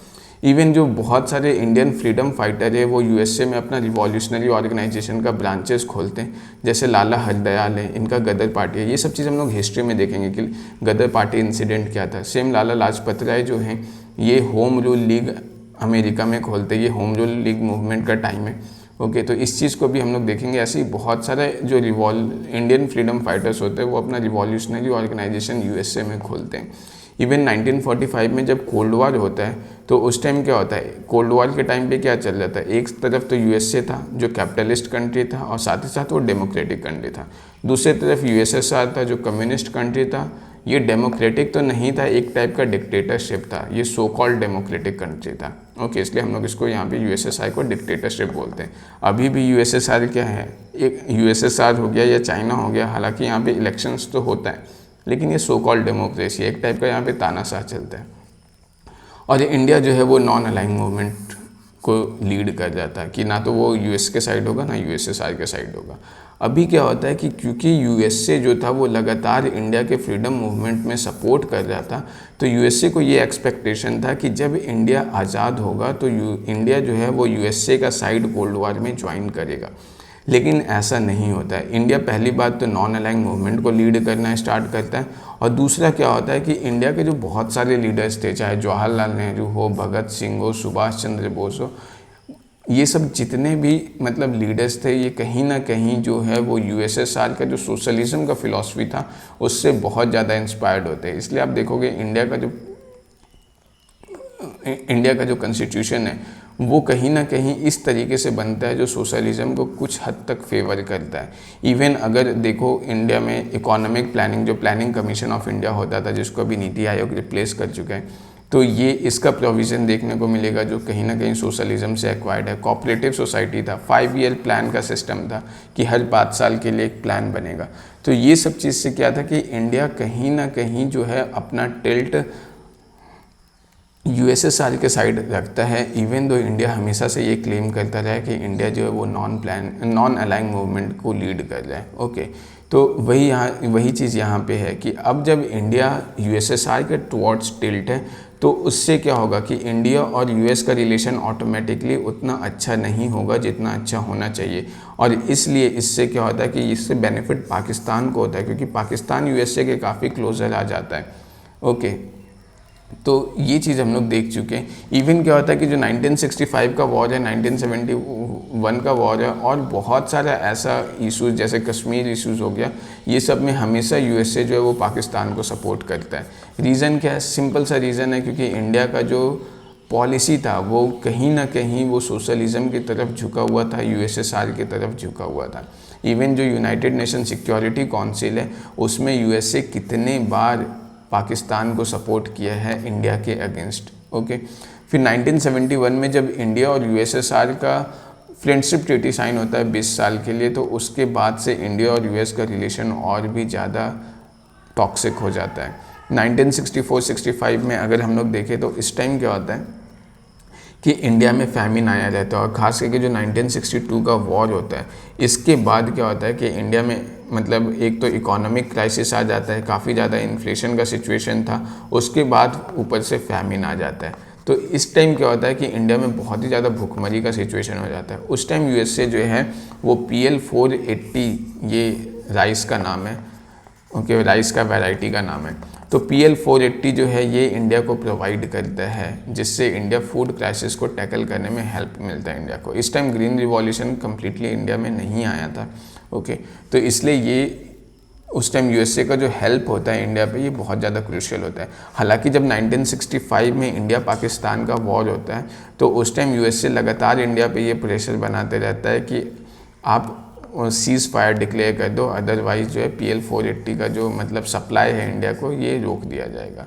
Speaker 1: इवन जो बहुत सारे इंडियन फ्रीडम फाइटर है वो यूएसए में अपना रिवॉल्यूशनरी ऑर्गेनाइजेशन का ब्रांचेस खोलते हैं, जैसे लाला हरदयाल है, इनका गदर पार्टी है। ये सब चीज़ हम लोग हिस्ट्री में देखेंगे कि गदर पार्टी इंसिडेंट क्या था। सेम लाला लाजपत राय जो हैं ये होम रूल लीग अमेरिका में खोलते हैं, ये होम रूल लीग मूवमेंट का टाइम है। ओके, तो इस चीज़ को भी हम लोग देखेंगे। ऐसे ही बहुत सारे जो इंडियन फ्रीडम फाइटर्स होते हैं वो अपना रिवॉल्यूशनरी ऑर्गेनाइजेशन यूएसए में खोलते हैं। इवन 1945 में जब कोल्ड वॉर होता है तो उस टाइम क्या होता है, कोल्ड वॉर के टाइम पे क्या चल रहा था, एक तरफ तो यूएसए था जो कैपिटलिस्ट कंट्री था और साथ ही साथ वो डेमोक्रेटिक कंट्री था, दूसरी तरफ यूएसएसआर था जो कम्युनिस्ट कंट्री था। ये डेमोक्रेटिक तो नहीं था, एक टाइप का डिक्टेटरशिप था, ये सो कॉल्ड डेमोक्रेटिक कंट्री था। ओके, इसलिए हम लोग इसको यहाँ पे यूएसएसआर को डिक्टेटरशिप बोलते हैं। अभी भी यूएसएसआर क्या है, एक यूएसएसआर हो गया या चाइना हो गया, हालांकि यहाँ पे इलेक्शंस तो होता है लेकिन ये सो कॉल्ड डेमोक्रेसी, एक टाइप का यहाँ पे तानाशाह चलता है। और इंडिया जो है वो नॉन अलाइंग मूवमेंट को लीड कर जाता है कि ना तो वो यूएस के साइड होगा ना यूएसएसआर के साइड होगा। अभी क्या होता है कि क्योंकि यूएसए जो था वो लगातार इंडिया के फ्रीडम मूवमेंट में सपोर्ट कर रहा था, तो यूएसए को ये एक्सपेक्टेशन था कि जब इंडिया आज़ाद होगा तो इंडिया जो है वो यूएसए का साइड कोल्ड वॉर में ज्वाइन करेगा। लेकिन ऐसा नहीं होता है। इंडिया पहली बात तो नॉन अलाइंग मूवमेंट को लीड करना स्टार्ट करता है, और दूसरा क्या होता है कि इंडिया के जो बहुत सारे लीडर्स थे, चाहे जवाहरलाल नेहरू हो, भगत सिंह हो, सुभाष चंद्र बोस हो, ये सब जितने भी मतलब लीडर्स थे, ये कहीं ना कहीं जो है वो यूएसएसआर का जो सोशलिज्म का फिलॉसफी था उससे बहुत ज़्यादा इंस्पायर्ड होते हैं। इसलिए आप देखोगे इंडिया का जो कॉन्स्टिट्यूशन है वो कहीं ना कहीं इस तरीके से बनता है जो सोशलिज्म को कुछ हद तक फेवर करता है। इवन अगर देखो इंडिया में इकोनॉमिक प्लानिंग, जो प्लानिंग कमीशन ऑफ इंडिया होता था जिसको अभी नीति आयोग रिप्लेस कर चुका है, तो ये इसका प्रोविज़न देखने को मिलेगा जो कहीं ना कहीं सोशलिज्म से एक्वायर्ड है। कोऑपरेटिव सोसाइटी था, 5 ईयर प्लान का सिस्टम था कि हर 5 साल के लिए एक प्लान बनेगा। तो ये सब चीज़ से क्या था कि इंडिया कहीं ना कहीं जो है अपना टिल्ट यूएसएसआर के साइड रखता है। इवन दो इंडिया हमेशा से ये क्लेम करता रहा है कि इंडिया जो है वो नॉन अलाइंग मूवमेंट को लीड कर रहा है। ओके, तो वही चीज़ यहाँ पे है कि अब जब इंडिया यूएसएसआर के टुवर्ड्स टिल्ट है तो उससे क्या होगा कि इंडिया और यूएस का रिलेशन ऑटोमेटिकली उतना अच्छा नहीं होगा जितना अच्छा होना चाहिए। और इसलिए इससे क्या होता है कि इससे बेनिफिट पाकिस्तान को होता है, क्योंकि पाकिस्तान यूएसए के काफ़ी क्लोजर आ जाता है। ओके, तो ये चीज़ हम लोग देख चुके हैं। इवन क्या होता है कि जो 1965 का वॉर है, 1971 का वॉर है, और बहुत सारा ऐसा इशूज़ जैसे कश्मीर इशूज़ हो गया, ये सब में हमेशा यूएसए जो है वो पाकिस्तान को सपोर्ट करता है। रीज़न क्या है? सिंपल सा रीज़न है क्योंकि इंडिया का जो पॉलिसी था वो कहीं ना कहीं वो सोशलिज्म की तरफ झुका हुआ था, यूएसएसआर की तरफ झुका हुआ था। इवन जो यूनाइटेड नेशन सिक्योरिटी काउंसिल है उसमें यूएसए कितने बार पाकिस्तान को सपोर्ट किया है इंडिया के अगेंस्ट। ओके, फिर 1971 में जब इंडिया और यूएसएसआर का फ्रेंडशिप ट्रीटी साइन होता है 20 साल के लिए, तो उसके बाद से इंडिया और यूएस का रिलेशन और भी ज़्यादा टॉक्सिक हो जाता है। 1964-65 में अगर हम लोग देखें तो इस टाइम क्या होता है कि इंडिया में फैमिन आया रहता है, और ख़ास करके जो 1962 का वॉर होता है इसके बाद क्या होता है कि इंडिया में मतलब एक तो इकोनॉमिक क्राइसिस आ जाता है, काफ़ी ज़्यादा इन्फ्लेशन का सिचुएशन था, उसके बाद ऊपर से फैमिन आ जाता है। तो इस टाइम क्या होता है कि इंडिया में बहुत ही ज़्यादा भूखमरी का सिचुएशन हो जाता है। उस टाइम यूएसए जो है वो PL480, ये राइस का नाम है, ओके, राइस का वैरायटी का नाम है। तो PL480 जो है ये इंडिया को प्रोवाइड करता है, जिससे इंडिया फूड क्राइसिस को टैकल करने में हेल्प मिलता है इंडिया को। इस time green revolution completely India में नहीं आया था, ओके, तो इसलिए ये उस टाइम यूएसए का जो हेल्प होता है इंडिया पे, ये बहुत ज़्यादा क्रूशियल होता है। हालांकि जब 1965 में इंडिया पाकिस्तान का वॉर होता है तो उस टाइम यूएसए लगातार इंडिया पे ये प्रेशर बनाते रहता है कि आप सीज़ फायर डिक्लेयर कर दो, अदरवाइज़ जो है PL480 का जो मतलब सप्लाई है इंडिया को, ये रोक दिया जाएगा।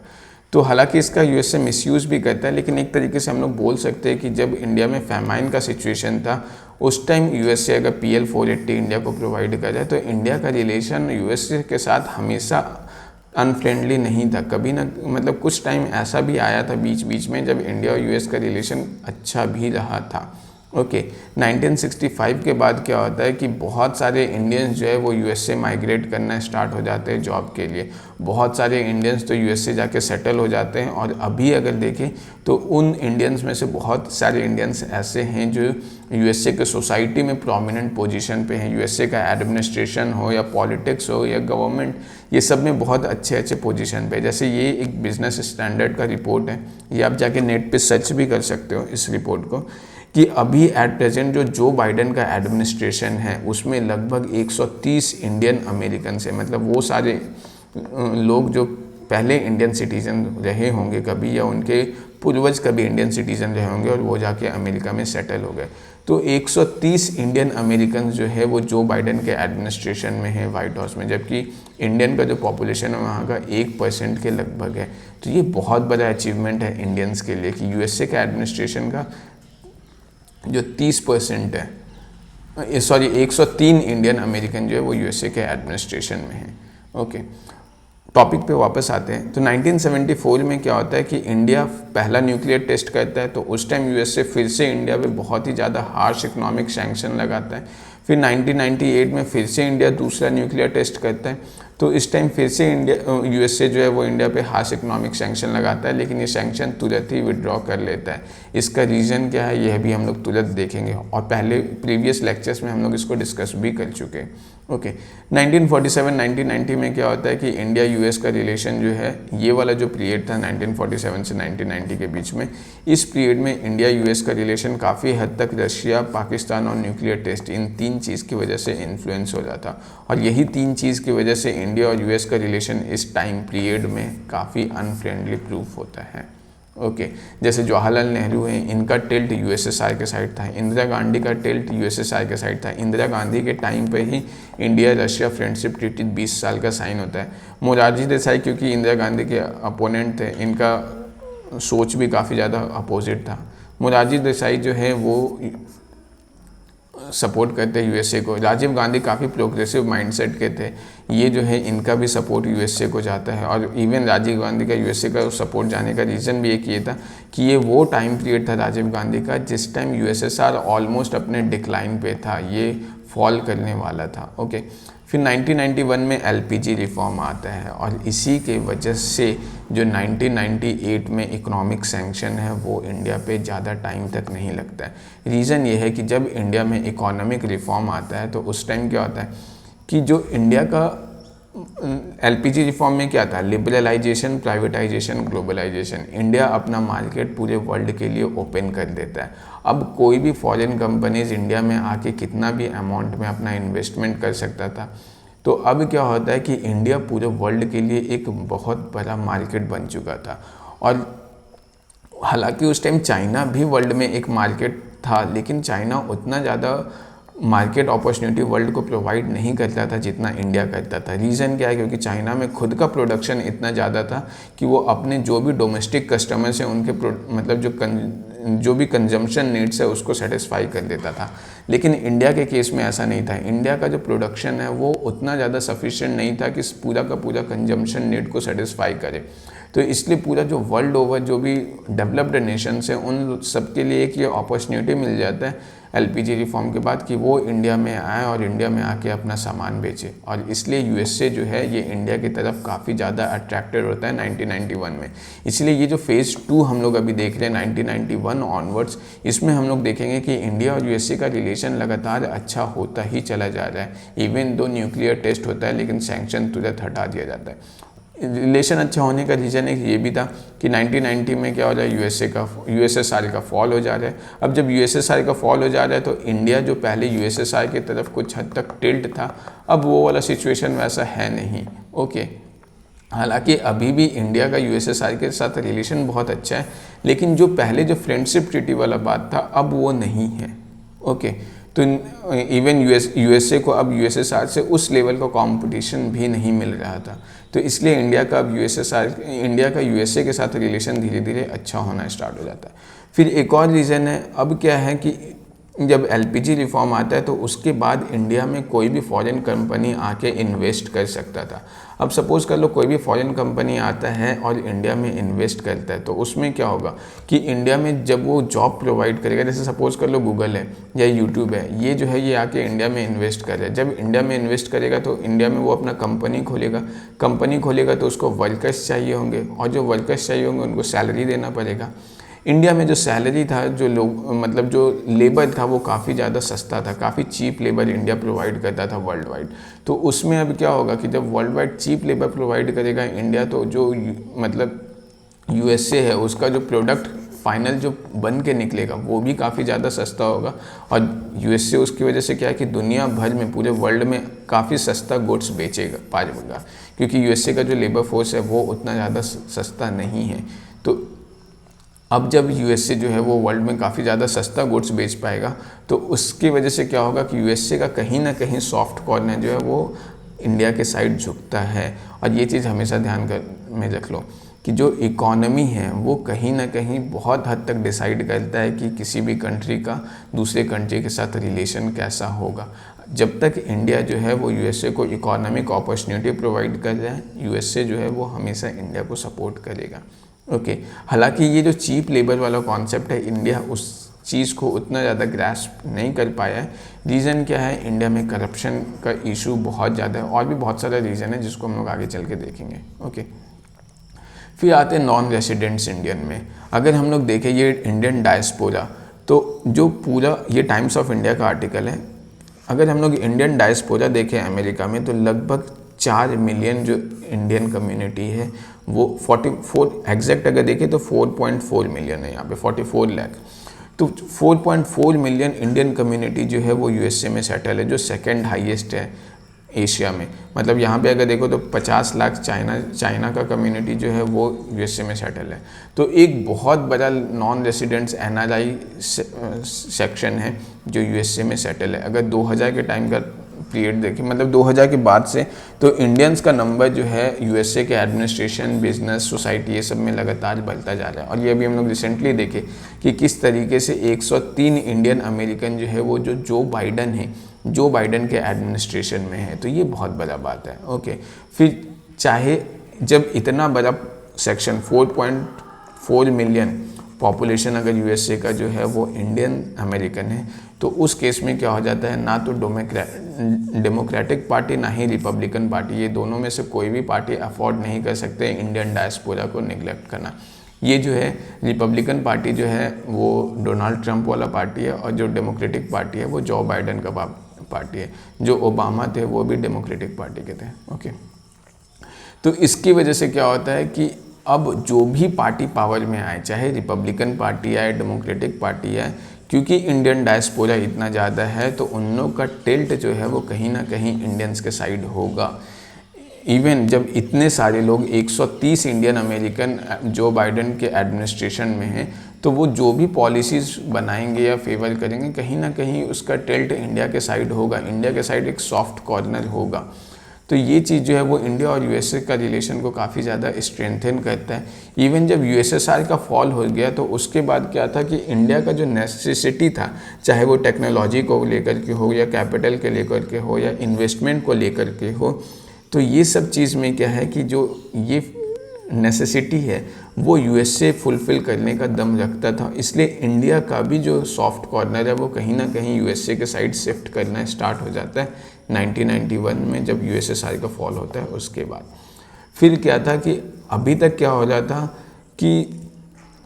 Speaker 1: तो हालांकि इसका यूएसए मिसयूज़ भी करता है, लेकिन एक तरीके से हम लोग बोल सकते हैं कि जब इंडिया में फैमाइन का सिचुएशन था उस टाइम यूएसए अगर PL480 इंडिया को प्रोवाइड कर जाए तो इंडिया का रिलेशन यूएसए के साथ हमेशा अनफ्रेंडली नहीं था। कभी ना मतलब कुछ टाइम ऐसा भी आया था बीच बीच में जब इंडिया और यूएस का रिलेशन अच्छा भी रहा था, ओके। 1965 के बाद क्या होता है कि बहुत सारे इंडियंस जो है वो यूएसए माइग्रेट करना स्टार्ट हो जाते हैं जॉब के लिए। बहुत सारे इंडियंस तो यूएसए जाके सेटल हो जाते हैं, और अभी अगर देखें तो उन इंडियंस में से बहुत सारे इंडियंस ऐसे हैं जो यूएसए के सोसाइटी में प्रोमिनेंट पोजीशन पे हैं। यूएसए का एडमिनिस्ट्रेशन हो या पॉलिटिक्स हो या गवर्नमेंट, ये सब में बहुत अच्छे अच्छे पोजीशन पे। जैसे ये एक बिजनेस स्टैंडर्ड का रिपोर्ट है, ये आप जाके नेट पे सर्च भी कर सकते हो इस रिपोर्ट को, कि अभी एट प्रेजेंट जो बाइडेन का एडमिनिस्ट्रेशन है उसमें लगभग 130 इंडियन अमेरिकन है। मतलब वो सारे लोग जो पहले इंडियन सिटीज़न रहे होंगे कभी, या उनके पूर्वज कभी इंडियन सिटीज़न रहे होंगे और वो जाके अमेरिका में सेटल हो गए। तो 130 इंडियन अमेरिकन जो है वो जो बाइडेन के एडमिनिस्ट्रेशन में है वाइट हाउस में, जबकि इंडियन का जो पॉपुलेशन है वहाँ का 1% के लगभग है। तो ये बहुत बड़ा अचीवमेंट है इंडियंस के लिए कि यूएसए के एडमिनिस्ट्रेशन का जो 30% है, सॉरी 103 इंडियन अमेरिकन जो है वो यूएसए के एडमिनिस्ट्रेशन में है, ओके। टॉपिक पे वापस आते हैं। तो 1974 में क्या होता है कि इंडिया पहला न्यूक्लियर टेस्ट करता है, तो उस टाइम यूएसए फिर से इंडिया पे बहुत ही ज़्यादा हार्श इकोनॉमिक सैंक्शन लगाता है। फिर 1998 में फिर से इंडिया दूसरा न्यूक्लियर टेस्ट करता है, तो इस टाइम फिर से यूएसए जो है वो इंडिया पे हार्श इकोनॉमिक सैंक्शन लगाता है, लेकिन ये सैंक्शन तुरंत ही विड्रॉ कर लेता है। इसका रीज़न क्या है यह भी हम लोग तुरंत देखेंगे, और पहले प्रीवियस लेक्चर्स में हम लोग इसको डिस्कस भी कर चुके हैं, ओके। 1947-1990 में क्या होता है कि इंडिया यूएस का रिलेशन जो है, ये वाला जो पीरियड था 1947 से 1990 के बीच में, इस पीरियड में इंडिया यूएस का रिलेशन काफ़ी हद तक रशिया, पाकिस्तान और न्यूक्लियर टेस्ट, इन तीन चीज़ की वजह से इन्फ्लुएंस हो जाता। और यही तीन चीज़ की वजह से इंडिया और यूएस का रिलेशन इस टाइम पीरियड में काफ़ी अनफ्रेंडली प्रूफ होता है, ओके। जैसे जवाहरलाल नेहरू हैं, इनका टिल्ट यूएसएसआर के साइड था। इंदिरा गांधी का टिल्ट यूएसएसआर के साइड था। इंदिरा गांधी के टाइम पे ही इंडिया रशिया फ्रेंडशिप ट्रीटी 20 साल का साइन होता है। मोरारजी देसाई क्योंकि इंदिरा गांधी के अपोनेंट थे, इनका सोच भी काफ़ी ज़्यादा अपोजिट था। मोरारजी देसाई जो है वो सपोर्ट करते हैं यूएसए को। राजीव गांधी काफ़ी प्रोग्रेसिव माइंडसेट के थे, ये जो है इनका भी सपोर्ट यूएसए को जाता है। और इवन राजीव गांधी का यूएसए का सपोर्ट जाने का रीज़न भी एक ये था कि ये वो टाइम पीरियड था राजीव गांधी का जिस टाइम यूएसएसआर ऑलमोस्ट अपने डिक्लाइन पे था, ये फॉल करने वाला था, ओके। फिर 1991 में एलपीजी रिफॉर्म आता है, और इसी के वजह से जो 1998 में इकोनॉमिक सैंक्शन है वो इंडिया पे ज़्यादा टाइम तक नहीं लगता है। रीज़न ये है कि जब इंडिया में इकोनॉमिक रिफॉर्म आता है तो उस टाइम क्या होता है कि जो इंडिया का एलपीजी रिफॉर्म में क्या था, लिबरलाइजेशन, प्राइवेटाइजेशन, ग्लोबलाइजेशन। इंडिया अपना मार्केट पूरे वर्ल्ड के लिए ओपन कर देता है। अब कोई भी फॉरेन कंपनीज इंडिया में आके कितना भी अमाउंट में अपना इन्वेस्टमेंट कर सकता था। तो अब क्या होता है कि इंडिया पूरे वर्ल्ड के लिए एक बहुत बड़ा मार्केट बन चुका था। और हालांकि उस टाइम चाइना भी वर्ल्ड में एक मार्केट था, लेकिन चाइना उतना ज़्यादा मार्केट अपॉर्चुनिटी वर्ल्ड को प्रोवाइड नहीं करता था जितना इंडिया करता था। रीज़न क्या है, क्योंकि चाइना में खुद का प्रोडक्शन इतना ज़्यादा था कि वो अपने जो भी डोमेस्टिक कस्टमर्स हैं उनके मतलब जो भी कंजम्पशन नीड्स है उसको सेटिस्फाई कर देता था। लेकिन इंडिया के केस में ऐसा नहीं था। इंडिया का जो प्रोडक्शन है वो उतना ज़्यादा सफिशिएंट नहीं था कि पूरा का पूरा कंजम्पशन नीड को सेटिस्फाई करे। तो इसलिए पूरा जो वर्ल्ड ओवर जो भी डेवलप्ड नेशंस हैं उन सब के लिए एक ये अपॉर्चुनिटी मिल जाता है एलपीजी रिफॉर्म के बाद कि वो इंडिया में आए और इंडिया में आके अपना सामान बेचे, और इसलिए यूएसए जो है ये इंडिया की तरफ काफ़ी ज़्यादा अट्रैक्टेड होता है 1991 में। इसलिए ये जो फेज़ 2 हम लोग अभी देख रहे हैं 1991 ऑनवर्ड्स, इसमें हम लोग देखेंगे कि इंडिया और यूएसए का रिलेशन लगातार अच्छा होता ही चला जा रहा है। इवन दो न्यूक्लियर टेस्ट होता है लेकिन सैंक्शन तुरंत हटा दिया जाता है। रिलेशन अच्छा होने का रीज़न एक ये भी था कि 1990 में क्या हो रहा है, यूएसएसआर का फॉल हो जा रहा है। अब जब यूएसएसआर का फॉल हो जा रहा है तो इंडिया जो पहले यूएसएसआर की तरफ कुछ हद तक टिल्ट था, अब वो वाला सिचुएशन वैसा है नहीं। ओके, हालांकि अभी भी इंडिया का यूएसएसआर के साथ रिलेशन बहुत अच्छा है, लेकिन जो पहले जो फ्रेंडशिप ट्रीटी वाला बात था अब वो नहीं है। ओके, तो इवन यूएसए को अब यूएसएसआर से उस लेवल का कंपटीशन भी नहीं मिल रहा था, तो इसलिए इंडिया का अब इंडिया का यूएसए के साथ रिलेशन धीरे धीरे अच्छा होना स्टार्ट हो जाता है। फिर एक और रीज़न है, अब क्या है कि जब एलपीजी रिफॉर्म आता है तो उसके बाद इंडिया में कोई भी फॉरेन कंपनी आके इन्वेस्ट कर सकता था। अब सपोज़ कर लो कोई भी फॉरेन कंपनी आता है और इंडिया में इन्वेस्ट करता है, तो उसमें क्या होगा कि इंडिया में जब वो जॉब प्रोवाइड करेगा, जैसे सपोज़ कर लो गूगल है या यूट्यूब है, ये जो है ये आके इंडिया में इन्वेस्ट कर रहा है। जब इंडिया में इन्वेस्ट करेगा तो इंडिया में वो अपना कंपनी खोलेगा तो उसको वर्कर्स चाहिए होंगे, और जो वर्कर्स चाहिए होंगे उनको सैलरी देना पड़ेगा। इंडिया में जो सैलरी था, जो लोग मतलब जो लेबर था वो काफ़ी ज़्यादा सस्ता था, काफ़ी चीप लेबर इंडिया प्रोवाइड करता था वर्ल्ड वाइड। तो उसमें अब क्या होगा कि जब world wide cheap labour provide करेगा इंडिया, तो जो मतलब यूएसए है उसका जो प्रोडक्ट फाइनल जो बन के निकलेगा वो भी काफ़ी ज़्यादा सस्ता होगा। और यूएसए उसकी वजह से क्या है कि दुनिया भर में पूरे वर्ल्ड में काफ़ी सस्ता गुड्स पाएगा, क्योंकि यूएसए का जो लेबर फोर्स है वो उतना ज़्यादा सस्ता नहीं है। तो अब जब यूएसए जो है वो वर्ल्ड में काफ़ी ज़्यादा सस्ता गुड्स बेच पाएगा, तो उसकी वजह से क्या होगा कि यूएसए का कहीं ना कहीं सॉफ्ट कॉर्नर जो है वो इंडिया के साइड झुकता है। और ये चीज़ हमेशा ध्यान में रख लो कि जो इकॉनमी है वो कहीं ना कहीं बहुत हद तक डिसाइड करता है कि किसी भी कंट्री का दूसरे कंट्री के साथ रिलेशन कैसा होगा। जब तक इंडिया जो है वो यूएसए को इकोनॉमिक अपॉर्चुनिटी प्रोवाइड कर रहा है, यूएसए जो है वो हमेशा इंडिया को सपोर्ट करेगा। ओके, हालांकि ये जो चीप लेबर वाला कॉन्सेप्ट है, इंडिया उस चीज़ को उतना ज़्यादा ग्रास्प नहीं कर पाया है। रीज़न क्या है, इंडिया में करप्शन का इशू बहुत ज़्यादा है, और भी बहुत सारा रीज़न है जिसको हम लोग आगे चल के देखेंगे। ओके, फिर आते हैं नॉन रेसिडेंट्स इंडियन में। अगर हम लोग देखें ये इंडियन डायस्पोरा, तो जो पूरा ये टाइम्स ऑफ इंडिया का आर्टिकल है, अगर हम लोग इंडियन डायस्पोरा देखें अमेरिका में, तो लगभग 4 मिलियन जो इंडियन कम्युनिटी है वो 44 एग्जैक्ट अगर देखें तो 4.4 मिलियन है, यहाँ पे 44 लाख। तो 4.4 मिलियन इंडियन कम्युनिटी जो है वो यूएसए में सेटल है, जो सेकंड हाईएस्ट है एशिया में। मतलब यहाँ पे अगर देखो तो 50 लाख चाइना का कम्युनिटी जो है वो यूएसए में सेटल है। तो एक बहुत बड़ा नॉन रेसिडेंट्स एनआरआई सेक्शन है जो यूएसए में सेटल है। अगर 2000 के टाइम का पीरियड देखें, मतलब 2000 के बाद से, तो इंडियंस का नंबर जो है यूएसए के एडमिनिस्ट्रेशन, बिजनेस, सोसाइटी, ये सब में लगातार बढ़ता जा रहा है। और ये अभी हम लोग रिसेंटली देखे कि किस तरीके से 103 इंडियन अमेरिकन जो है वो जो बाइडन है, जो बाइडन के एडमिनिस्ट्रेशन में है, तो ये बहुत बड़ा बात है। ओके, फिर चाहे जब इतना बड़ा सेक्शन 4.4 मिलियन पॉपुलेशन अगर यूएसए का जो है वो इंडियन अमेरिकन है, तो उस केस में क्या हो जाता है, ना तो डेमोक्रेटिक पार्टी ना ही रिपब्लिकन पार्टी, ये दोनों में से कोई भी पार्टी अफोर्ड नहीं कर सकते इंडियन डायस्पोरा को निगलेक्ट करना। ये जो है रिपब्लिकन पार्टी जो है वो डोनाल्ड ट्रंप वाला पार्टी है, और जो डेमोक्रेटिक पार्टी है वो जो बाइडन का पार्टी है। जो ओबामा थे वो भी डेमोक्रेटिक पार्टी के थे। ओके, तो इसकी वजह से क्या होता है कि अब जो भी पार्टी पावर में आए, चाहे रिपब्लिकन पार्टी आए, डेमोक्रेटिक पार्टी आए, क्योंकि इंडियन डायस्पोरा इतना ज़्यादा है तो उन लोग का टिल्ट जो है वो कहीं ना कहीं इंडियंस के साइड होगा। इवन जब इतने सारे लोग 130 इंडियन अमेरिकन जो बाइडन के एडमिनिस्ट्रेशन में हैं, तो वो जो भी पॉलिसीज़ बनाएंगे या फेवर करेंगे, कहीं ना कहीं उसका टिल्ट इंडिया के साइड होगा, इंडिया के साइड एक सॉफ्ट कॉर्नर होगा। तो ये चीज़ जो है वो इंडिया और यूएसए का रिलेशन को काफ़ी ज़्यादा स्ट्रेंथन करता है। इवन जब यूएसएसआर का फॉल हो गया तो उसके बाद क्या था कि इंडिया का जो नेसेसिटी था, चाहे वो टेक्नोलॉजी को लेकर के हो या कैपिटल के लेकर के हो या इन्वेस्टमेंट को लेकर के हो, तो ये सब चीज़ में क्या है कि जो ये नेसेसिटी है वो यूएसए फुलफ़िल करने का दम रखता था, इसलिए इंडिया का भी जो सॉफ्ट कॉर्नर है वो कहीं ना कहीं यूएसए के साइड शिफ्ट करना स्टार्ट हो जाता है 1991 में, जब यूएसएसआर का फॉल होता है। उसके बाद फिर क्या था कि अभी तक क्या हो रहा था कि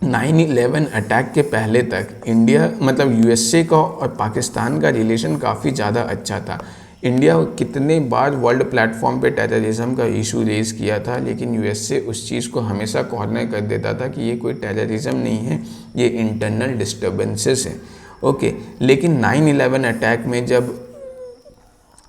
Speaker 1: 9/11 अटैक के पहले तक इंडिया मतलब यूएसए का और पाकिस्तान का रिलेशन काफ़ी ज़्यादा अच्छा था। इंडिया कितने बार वर्ल्ड प्लेटफॉर्म पे टेररिज्म का इशू रेज़ किया था, लेकिन यूएसए उस चीज़ को हमेशा कॉर्नर कर देता था कि ये कोई टेररिज्म नहीं है, ये इंटरनल डिस्टर्बेंसेस हैं। ओके, लेकिन 9/11 अटैक में जब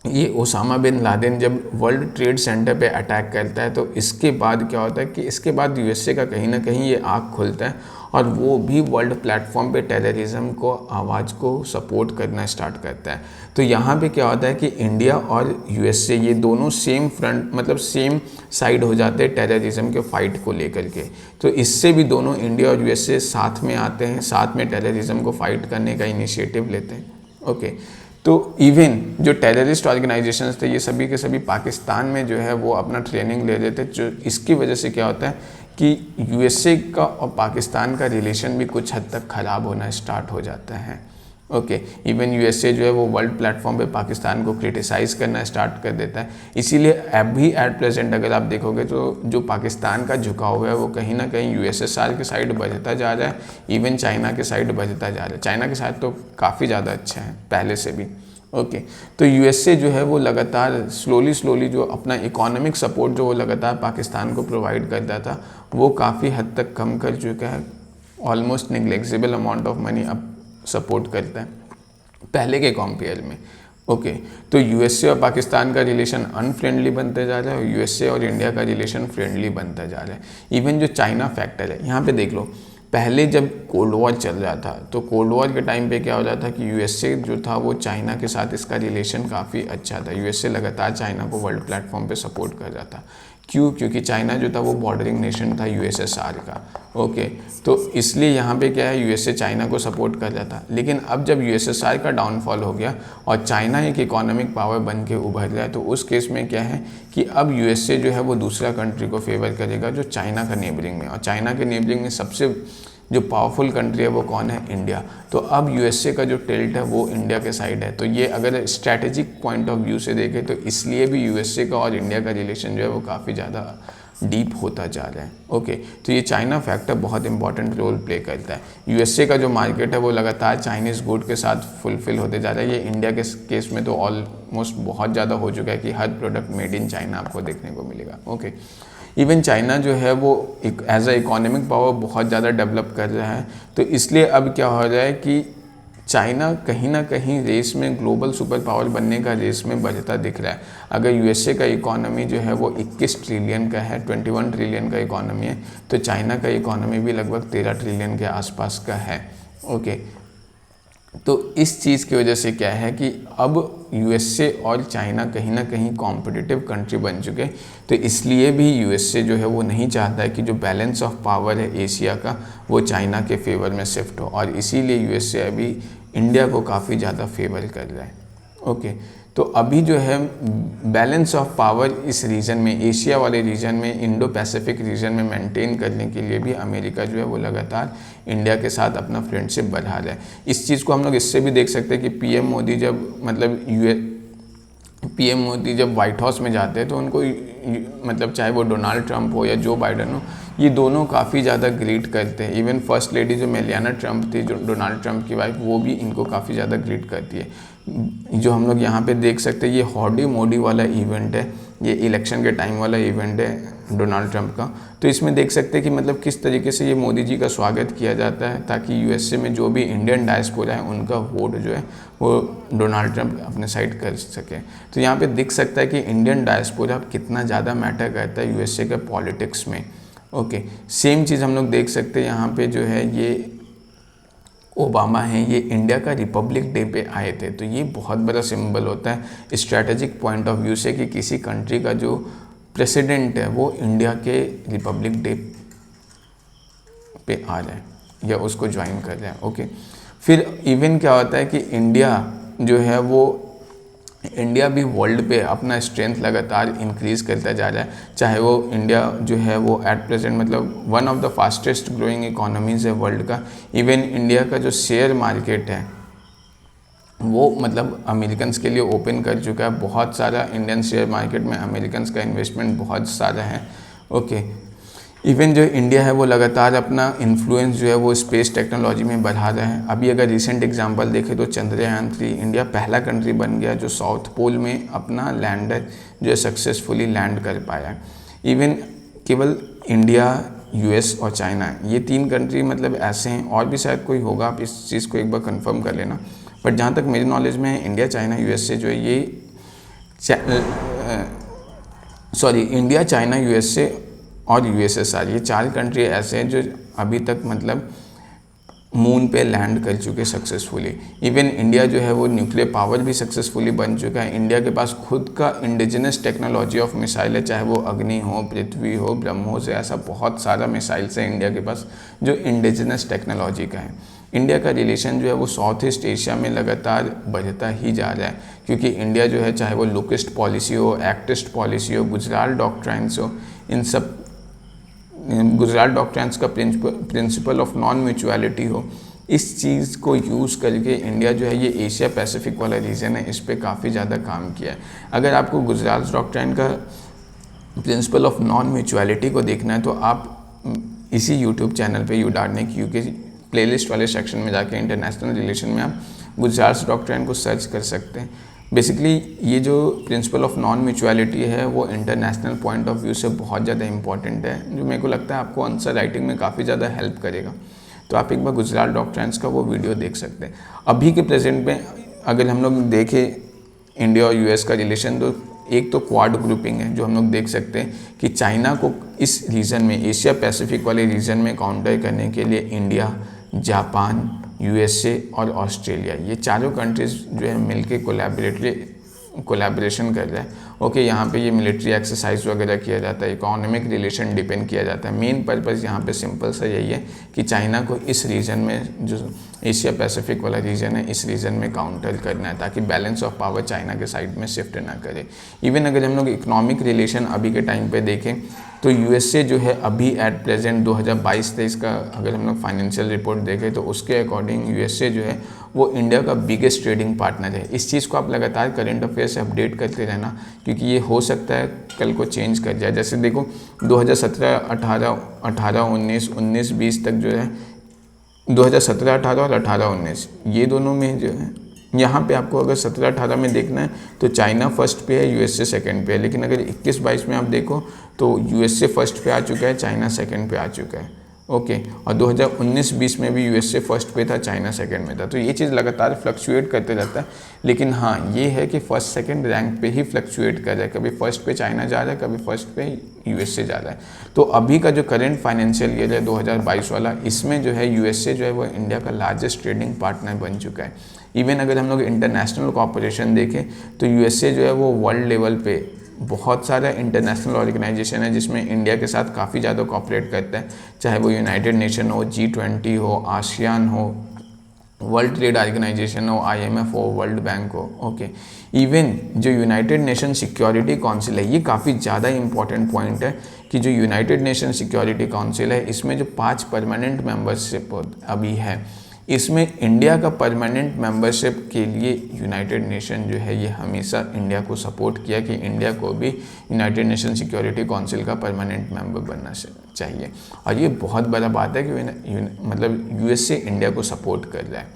Speaker 1: ये ओसामा बिन लादेन जब वर्ल्ड ट्रेड सेंटर पे अटैक करता है, तो इसके बाद क्या होता है कि इसके बाद यूएसए का कहीं ना कहीं ये आँख खुलता है और वो भी वर्ल्ड प्लेटफॉर्म पे टेररिज्म को आवाज़ को सपोर्ट करना स्टार्ट करता है। तो यहाँ पे क्या होता है कि इंडिया और यूएसए ये दोनों सेम फ्रंट मतलब सेम साइड हो जाते हैं टेररिज्म के फाइट को लेकर के। तो इससे भी दोनों इंडिया और यूएसए साथ में आते हैं, साथ में टेररिज्म को फाइट करने का इनिशिएटिव लेते हैं। ओके, तो इवन जो टेररिस्ट ऑर्गेनाइजेशंस थे ये सभी के सभी पाकिस्तान में जो है वो अपना ट्रेनिंग ले रहे थे, जो इसकी वजह से क्या होता है कि यूएसए का और पाकिस्तान का रिलेशन भी कुछ हद तक ख़राब होना स्टार्ट हो जाता है। ओके, इवन यूएसए जो है वो वर्ल्ड प्लेटफॉर्म पे पाकिस्तान को क्रिटिसाइज़ करना स्टार्ट कर देता है। इसीलिए अभी एट प्रेजेंट अगर आप देखोगे तो जो पाकिस्तान का झुकाव है वो कहीं ना कहीं यूएसएसआर के साइड बढ़ता जा रहा है, इवन चाइना के साइड बढ़ता जा रहा है। चाइना के साइड तो काफ़ी ज़्यादा अच्छा है पहले से भी। ओके, तो यूएसए जो है वो लगातार स्लोली जो अपना इकोनॉमिक सपोर्ट जो वो लगातार पाकिस्तान को प्रोवाइड करता था वो काफ़ी हद तक कम कर चुका है। ऑलमोस्ट नेग्लेक्जिबल अमाउंट ऑफ मनी अब सपोर्ट करता है पहले के कंपेयर में। ओके, तो यूएसए और पाकिस्तान का रिलेशन अनफ्रेंडली बनते जा रहा है और यूएसए और इंडिया का रिलेशन फ्रेंडली बनता जा रहा है। इवन जो चाइना फैक्टर है, यहाँ पे देख लो, पहले जब कोल्ड वॉर चल रहा था तो कोल्ड वॉर के टाइम पे क्या हो रहा था कि यूएसए जो था वो चाइना के साथ इसका रिलेशन काफ़ी अच्छा था। यूएसए लगातार चाइना को वर्ल्ड प्लेटफॉर्म पे सपोर्ट कर रहा था। क्यों? क्योंकि चाइना जो था वो बॉर्डरिंग नेशन था यूएसएसआर का। ओके, तो इसलिए यहाँ पे क्या है, यूएसए चाइना को सपोर्ट कर रहा था। लेकिन अब जब यूएसएसआर का डाउनफॉल हो गया और चाइना एक इकोनॉमिक पावर बन के उभर रहा है, तो उस केस में क्या है कि अब यूएसए जो है वो दूसरा कंट्री को फेवर करेगा जो चाइना का नेबरिंग में, और चाइना के नेबरिंग में सबसे जो पावरफुल कंट्री है वो कौन है? इंडिया। तो अब यूएसए का जो टिल्ट है वो इंडिया के साइड है। तो ये अगर स्ट्रैटेजिक पॉइंट ऑफ व्यू से देखें तो इसलिए भी यूएसए का और इंडिया का रिलेशन जो है वो काफ़ी ज़्यादा डीप होता जा रहा है। ओके, तो ये चाइना फैक्टर बहुत इंपॉर्टेंट रोल प्ले करता है। यूएसए का जो मार्केट है वो लगातार चाइनीज़ गुड के साथ फुलफिल होते जा रहा है। ये इंडिया के केस में तो ऑलमोस्ट बहुत ज़्यादा हो चुका है कि हर प्रोडक्ट मेड इन चाइना आपको देखने को मिलेगा। ओके, इवन चाइना जो है वो एज अ इकोनॉमिक पावर बहुत ज़्यादा डेवलप कर रहा है। तो इसलिए अब क्या हो रहा है कि चाइना कहीं ना कहीं रेस में ग्लोबल सुपर पावर बनने का रेस में बढ़ता दिख रहा है। अगर यूएसए का इकोनॉमी जो है वो 21 ट्रिलियन का है, 21 ट्रिलियन का इकोनॉमी है, तो चाइना का इकोनॉमी भी लगभग 13 ट्रिलियन के आसपास का है। ओके, तो इस चीज़ की वजह से क्या है कि अब यूएसए और चाइना कहीं ना कहीं कॉम्पिटिटिव कंट्री बन चुके हैं। तो इसलिए भी यूएसए जो है वो नहीं चाहता है कि जो बैलेंस ऑफ पावर है एशिया का वो चाइना के फेवर में शिफ्ट हो, और इसीलिए यूएसए अभी इंडिया को काफ़ी ज़्यादा फेवर कर रहा है। ओके, तो अभी जो है बैलेंस ऑफ पावर इस रीजन में, एशिया वाले रीजन में, इंडो पैसिफिक रीजन में मेंटेन करने के लिए भी अमेरिका जो है वो लगातार इंडिया के साथ अपना फ्रेंडशिप बढ़ा रहा है। इस चीज़ को हम लोग इससे भी देख सकते हैं कि पीएम मोदी जब वाइट हाउस में जाते हैं तो उनको मतलब चाहे वो डोनाल्ड ट्रंप हो या जो बाइडन हो, ये दोनों काफ़ी ज़्यादा ग्रीट करते हैं। इवन फर्स्ट लेडी जो मेलियाना ट्रंप थी, जो डोनाल्ड ट्रंप की वाइफ, वो भी इनको काफ़ी ज़्यादा ग्रीट करती है। जो हम लोग यहाँ पे देख सकते हैं ये हौडी मोदी वाला इवेंट है, ये इलेक्शन के टाइम वाला इवेंट है डोनाल्ड ट्रंप का। तो इसमें देख सकते हैं कि मतलब किस तरीके से ये मोदी जी का स्वागत किया जाता है, ताकि यूएसए में जो भी इंडियन डायस्पोरा है उनका वोट जो है वो डोनाल्ड ट्रंप अपने साइड कर सके। तो यहाँ पे दिख सकता है कि इंडियन डायस्पोरा कितना ज़्यादा मैटर करता है यूएसए के पॉलिटिक्स में। ओके, सेम चीज़ हम लोग देख सकते हैं यहाँ पे जो है ये ओबामा हैं, ये इंडिया का रिपब्लिक डे पे आए थे। तो ये बहुत बड़ा सिंबल होता है स्ट्रैटेजिक पॉइंट ऑफ व्यू से कि किसी कंट्री का जो प्रेसिडेंट है वो इंडिया के रिपब्लिक डे पे आ रहा है या उसको ज्वाइन कर रहा है। ओके, फिर इवन क्या होता है कि इंडिया जो है वो इंडिया भी वर्ल्ड पे अपना स्ट्रेंथ लगातार इंक्रीज़ करता जा रहा है। चाहे वो इंडिया जो है वो एट प्रेजेंट मतलब one of the fastest growing economies है वर्ल्ड का। इवन इंडिया का जो शेयर मार्केट है वो मतलब अमेरिकन्स के लिए ओपन कर चुका है। बहुत सारा इंडियन शेयर मार्केट में अमेरिकन्स का इन्वेस्टमेंट बहुत सारा है। ओके, इवन जो इंडिया है वो लगातार अपना इन्फ्लुएंस जो है वो स्पेस टेक्नोलॉजी में बढ़ा रहा है। अभी अगर रिसेंट एग्जांपल देखें तो चंद्रयान-3 इंडिया पहला कंट्री बन गया जो साउथ पोल में अपना लैंडर जो है सक्सेसफुली लैंड कर पाया। इवन केवल इंडिया, यूएस और चाइना, ये 3 कंट्री मतलब ऐसे हैं, और भी शायद कोई होगा, आप इस चीज़ को एक बार कंफर्म कर लेना। बट जहाँ तक मेरी नॉलेज में है, इंडिया, चाइना, यूएसए जो है ये इंडिया, चाइना, यूएसए और यूएसएसआर, ये 4 कंट्री ऐसे हैं जो अभी तक मतलब मून पे लैंड कर चुके सक्सेसफुली। इवन इंडिया जो है वो न्यूक्लियर पावर भी सक्सेसफुली बन चुका है। इंडिया के पास खुद का इंडिजिनस टेक्नोलॉजी ऑफ मिसाइल है, चाहे वो अग्नि हो, पृथ्वी हो, ब्रह्मोस, ऐसा बहुत सारा मिसाइल्स है इंडिया के पास जो इंडिजिनस टेक्नोलॉजी का है। इंडिया का रिलेशन जो है वो साउथ ईस्ट एशिया में लगातार बढ़ता ही जा रहा है, क्योंकि इंडिया जो है चाहे वो लुकिस्ट पॉलिसी हो, एक्टिस्ट पॉलिसी हो, गुजरात डॉक्ट्राइन्स हो, इन सब गुजरात डॉक्ट्राइन्स का प्रिंसिपल ऑफ नॉन म्यूचुअलिटी हो, इस चीज़ को यूज़ करके इंडिया जो है ये एशिया पैसिफिक वाला रीजन है, इस पे काफ़ी ज़्यादा काम किया है। अगर आपको गुजरात डॉक्ट्राइन का प्रिंसिपल ऑफ नॉन म्यूचुअलिटी को देखना है तो आप इसी यूट्यूब चैनल पे यूडार्निक के प्लेलिस्ट वाले सेक्शन में जाके इंटरनेशनल रिलेशन में आप गुजरात डॉक्ट्राइन को सर्च कर सकते हैं। बेसिकली ये जो प्रिंसिपल ऑफ नॉन म्यूचुअलिटी है वो इंटरनेशनल पॉइंट ऑफ व्यू से बहुत ज़्यादा इंपॉर्टेंट है, जो मेरे को लगता है आपको आंसर राइटिंग में काफ़ी ज़्यादा हेल्प करेगा। तो आप एक बार गुजरात डॉक्ट्राइन्स का वो वीडियो देख सकते हैं। अभी के प्रेजेंट में अगर हम लोग देखें इंडिया और यूएस का रिलेशन, तो एक तो क्वाड ग्रुपिंग है जो हम लोग देख सकते हैं कि चाइना को इस रीजन में, एशिया पैसिफिक वाले रीजन में काउंटर करने के लिए इंडिया, जापान, यूएसए और ऑस्ट्रेलिया, ये चारों कंट्रीज़ जो है मिलके कोलैबोरेशन कर रहा है। ओके, यहाँ पे ये मिलिट्री एक्सरसाइज वगैरह किया जाता है, इकोनॉमिक रिलेशन डिपेंड किया जाता है। मेन पर्पस यहाँ पे सिंपल सा यही है कि चाइना को इस रीजन में, जो एशिया पैसिफिक वाला रीजन है, इस रीजन में काउंटर करना है ताकि बैलेंस ऑफ पावर चाइना के साइड में शिफ्ट ना करे। इवन अगर हम लोग इकोनॉमिक रिलेशन अभी के टाइम पे देखें तो यूएसए जो है अभी एट प्रेजेंट 2022-23 का अगर हम लोग फाइनेंशियल रिपोर्ट देखें तो उसके अकॉर्डिंग यूएसए जो है वो इंडिया का बिगेस्ट ट्रेडिंग पार्टनर है। इस चीज़ को आप लगातार करंट अफेयर से अपडेट करते रहना, क्योंकि ये हो सकता है कल को चेंज कर जाए। जैसे देखो 2017, 18, 19, 20 तक जो है 2017, 18 और 18, 19 ये दोनों में जो है, यहाँ पे आपको अगर 17-18 में देखना है तो चाइना फर्स्ट पे है, यूएसए सेकंड पे है। लेकिन अगर 21-22 में आप देखो तो यूएसए फर्स्ट पे आ चुका है, चाइना सेकंड पे आ चुका है। ओके, और 2019-20 में भी यूएसए फर्स्ट पे था, चाइना सेकंड में था। तो ये चीज़ लगातार फ्लक्चुएट करते रहता है। लेकिन हाँ, ये है कि फर्स्ट सेकंड रैंक पे ही फ्लक्चुएट कर रहा है, कभी फर्स्ट पे चाइना जा रहा है, कभी फर्स्ट पे यूएसए जा रहा है। तो अभी का जो करंट फाइनेंशियल ईयर है 2022 वाला, इसमें जो है यूएसए जो है वो इंडिया का लार्जेस्ट ट्रेडिंग पार्टनर बन चुका है। इवन अगर हम लोग इंटरनेशनल कॉपरेशन देखें तो यूएसए जो है वो वर्ल्ड लेवल पे बहुत सारा इंटरनेशनल ऑर्गेनाइजेशन है जिसमें इंडिया के साथ काफ़ी ज़्यादा कॉपरेट करता है, चाहे वो यूनाइटेड नेशन हो, G20 हो, आसियान हो, वर्ल्ड ट्रेड ऑर्गेनाइजेशन हो, IMF हो, वर्ल्ड बैंक हो। ओके, इवन जो यूनाइटेड नेशन सिक्योरिटी काउंसिल है, ये काफ़ी ज़्यादा इंपॉर्टेंट पॉइंट है कि जो यूनाइटेड नेशन सिक्योरिटी काउंसिल है इसमें जो 5 परमानेंट मेंबरशिप अभी है, इसमें इंडिया का परमानेंट मेंबरशिप के लिए यूनाइटेड नेशन जो है ये हमेशा इंडिया को सपोर्ट किया कि इंडिया को भी यूनाइटेड नेशन सिक्योरिटी काउंसिल का परमानेंट मेंबर बनना चाहिए। और ये बहुत बड़ा बात है कि मतलब यूएसए इंडिया को सपोर्ट कर रहा है।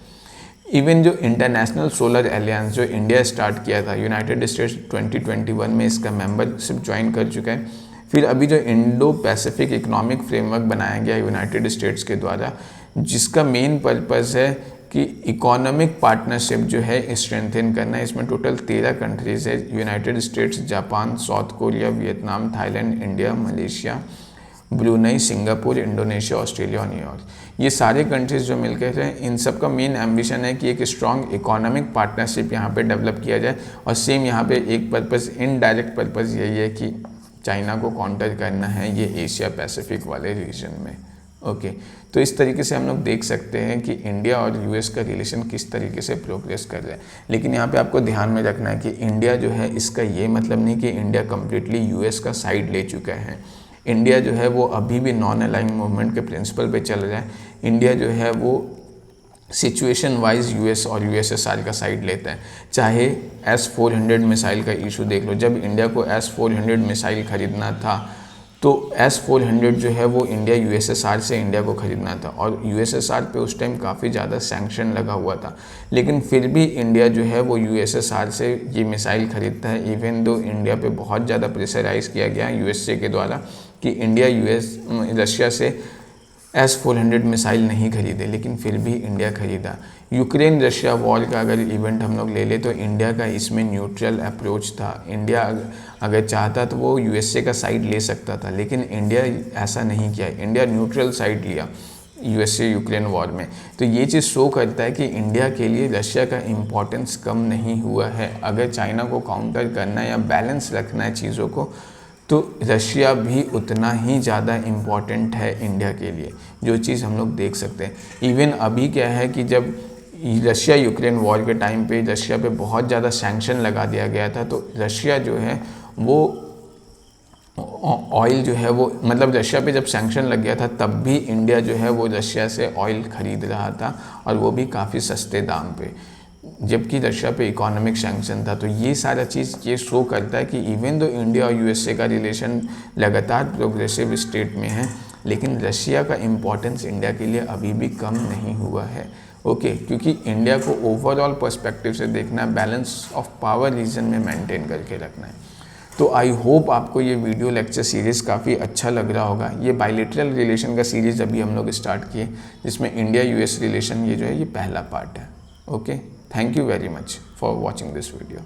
Speaker 1: इवन जो इंटरनेशनल सोलर एलियंस जो इंडिया स्टार्ट किया था, यूनाइटेड स्टेट्स 2021 में इसका मेंबरशिप ज्वाइन कर चुका है। फिर अभी जो इंडो पैसिफिक इकोनॉमिक फ्रेमवर्क बनाया गया यूनाइटेड स्टेट्स के द्वारा, जिसका मेन पर्पस है कि इकोनॉमिक पार्टनरशिप जो है स्ट्रेंथन करना है। इसमें टोटल 13 कंट्रीज़ है, United states, Japan, south Korea, Vietnam, Thailand, India, Malaysia, Brunei, Singapore, Indonesia, Australia और न्यूयॉर्क। ये सारे कंट्रीज़ जो मिलकर हैं, इन सब का मेन एम्बिशन है कि एक स्ट्रॉन्ग इकोनॉमिक पार्टनरशिप यहाँ पे डेवलप किया जाए। और सेम यहाँ पे एक पर्पस, इनडायरेक्ट पर्पस यही है कि चाइना को काउंटर करना है ये एशिया पैसिफिक वाले रीजन में। ओके तो इस तरीके से हम लोग देख सकते हैं कि इंडिया और यूएस का रिलेशन किस तरीके से प्रोग्रेस कर रहा है। लेकिन यहाँ पे आपको ध्यान में रखना है कि इंडिया जो है, इसका ये मतलब नहीं कि इंडिया कम्प्लीटली यूएस का साइड ले चुका है। इंडिया जो है वो अभी भी नॉन अलाइंग मूवमेंट के प्रिंसिपल पे चल रहा है। इंडिया जो है वो सिचुएशन वाइज यूएस और यूएसएसआर का साइड लेता है। चाहे S-400 मिसाइल का इशू देख लो, जब इंडिया को S-400 मिसाइल खरीदना था तो S-400 जो है वो इंडिया यूएसएसआर से इंडिया को ख़रीदना था, और यूएसएसआर पे उस टाइम काफ़ी ज़्यादा सैंक्शन लगा हुआ था। लेकिन फिर भी इंडिया जो है वो यूएसएसआर से ये मिसाइल ख़रीदता है, इवन दो इंडिया पे बहुत ज़्यादा प्रेशराइज़ किया गया यूएसए के द्वारा कि इंडिया रशिया से S-400 मिसाइल नहीं खरीदे, लेकिन फिर भी इंडिया खरीदा। यूक्रेन रशिया वॉर का अगर इवेंट हम लोग ले ले तो इंडिया का इसमें न्यूट्रल अप्रोच था। इंडिया अगर चाहता तो वो यूएसए का साइड ले सकता था, लेकिन इंडिया ऐसा नहीं किया। इंडिया न्यूट्रल साइड लिया यूएसए यूक्रेन वॉर में। तो ये चीज़ शो करता है कि इंडिया के लिए रशिया का इम्पोर्टेंस कम नहीं हुआ है। अगर चाइना को काउंटर करना है या बैलेंस रखना है चीज़ों को, तो रशिया भी उतना ही ज़्यादा इम्पॉर्टेंट है इंडिया के लिए, जो चीज़ हम लोग देख सकते हैं। इवन अभी क्या है कि जब रशिया यूक्रेन वॉर के टाइम पे रशिया पे बहुत ज़्यादा सैंक्शन लगा दिया गया था, तो रशिया जो है वो ऑयल जो है वो, मतलब रशिया पे जब सैंक्शन लग गया था तब भी इंडिया जो है वो रशिया से ऑयल ख़रीद रहा था, और वो भी काफ़ी सस्ते दाम पे, जबकि रशिया पे इकोनॉमिक सैंक्शन था। तो ये सारा चीज़ ये शो करता है कि इवन दो इंडिया और यूएसए का रिलेशन लगातार प्रोग्रेसिव स्टेट में है, लेकिन रशिया का इम्पोर्टेंस इंडिया के लिए अभी भी कम नहीं हुआ है। ओके क्योंकि इंडिया को ओवरऑल पर्सपेक्टिव से देखना है, बैलेंस ऑफ पावर रीजन में मेंटेन करके रखना है। तो आई होप आपको ये वीडियो लेक्चर सीरीज़ काफ़ी अच्छा लग रहा होगा। ये बायलैटरल रिलेशन का सीरीज़ अभी हम लोग स्टार्ट किए, जिसमें इंडिया यूएस रिलेशन ये जो है ये पहला पार्ट है। Okay, thank you very much for watching this video.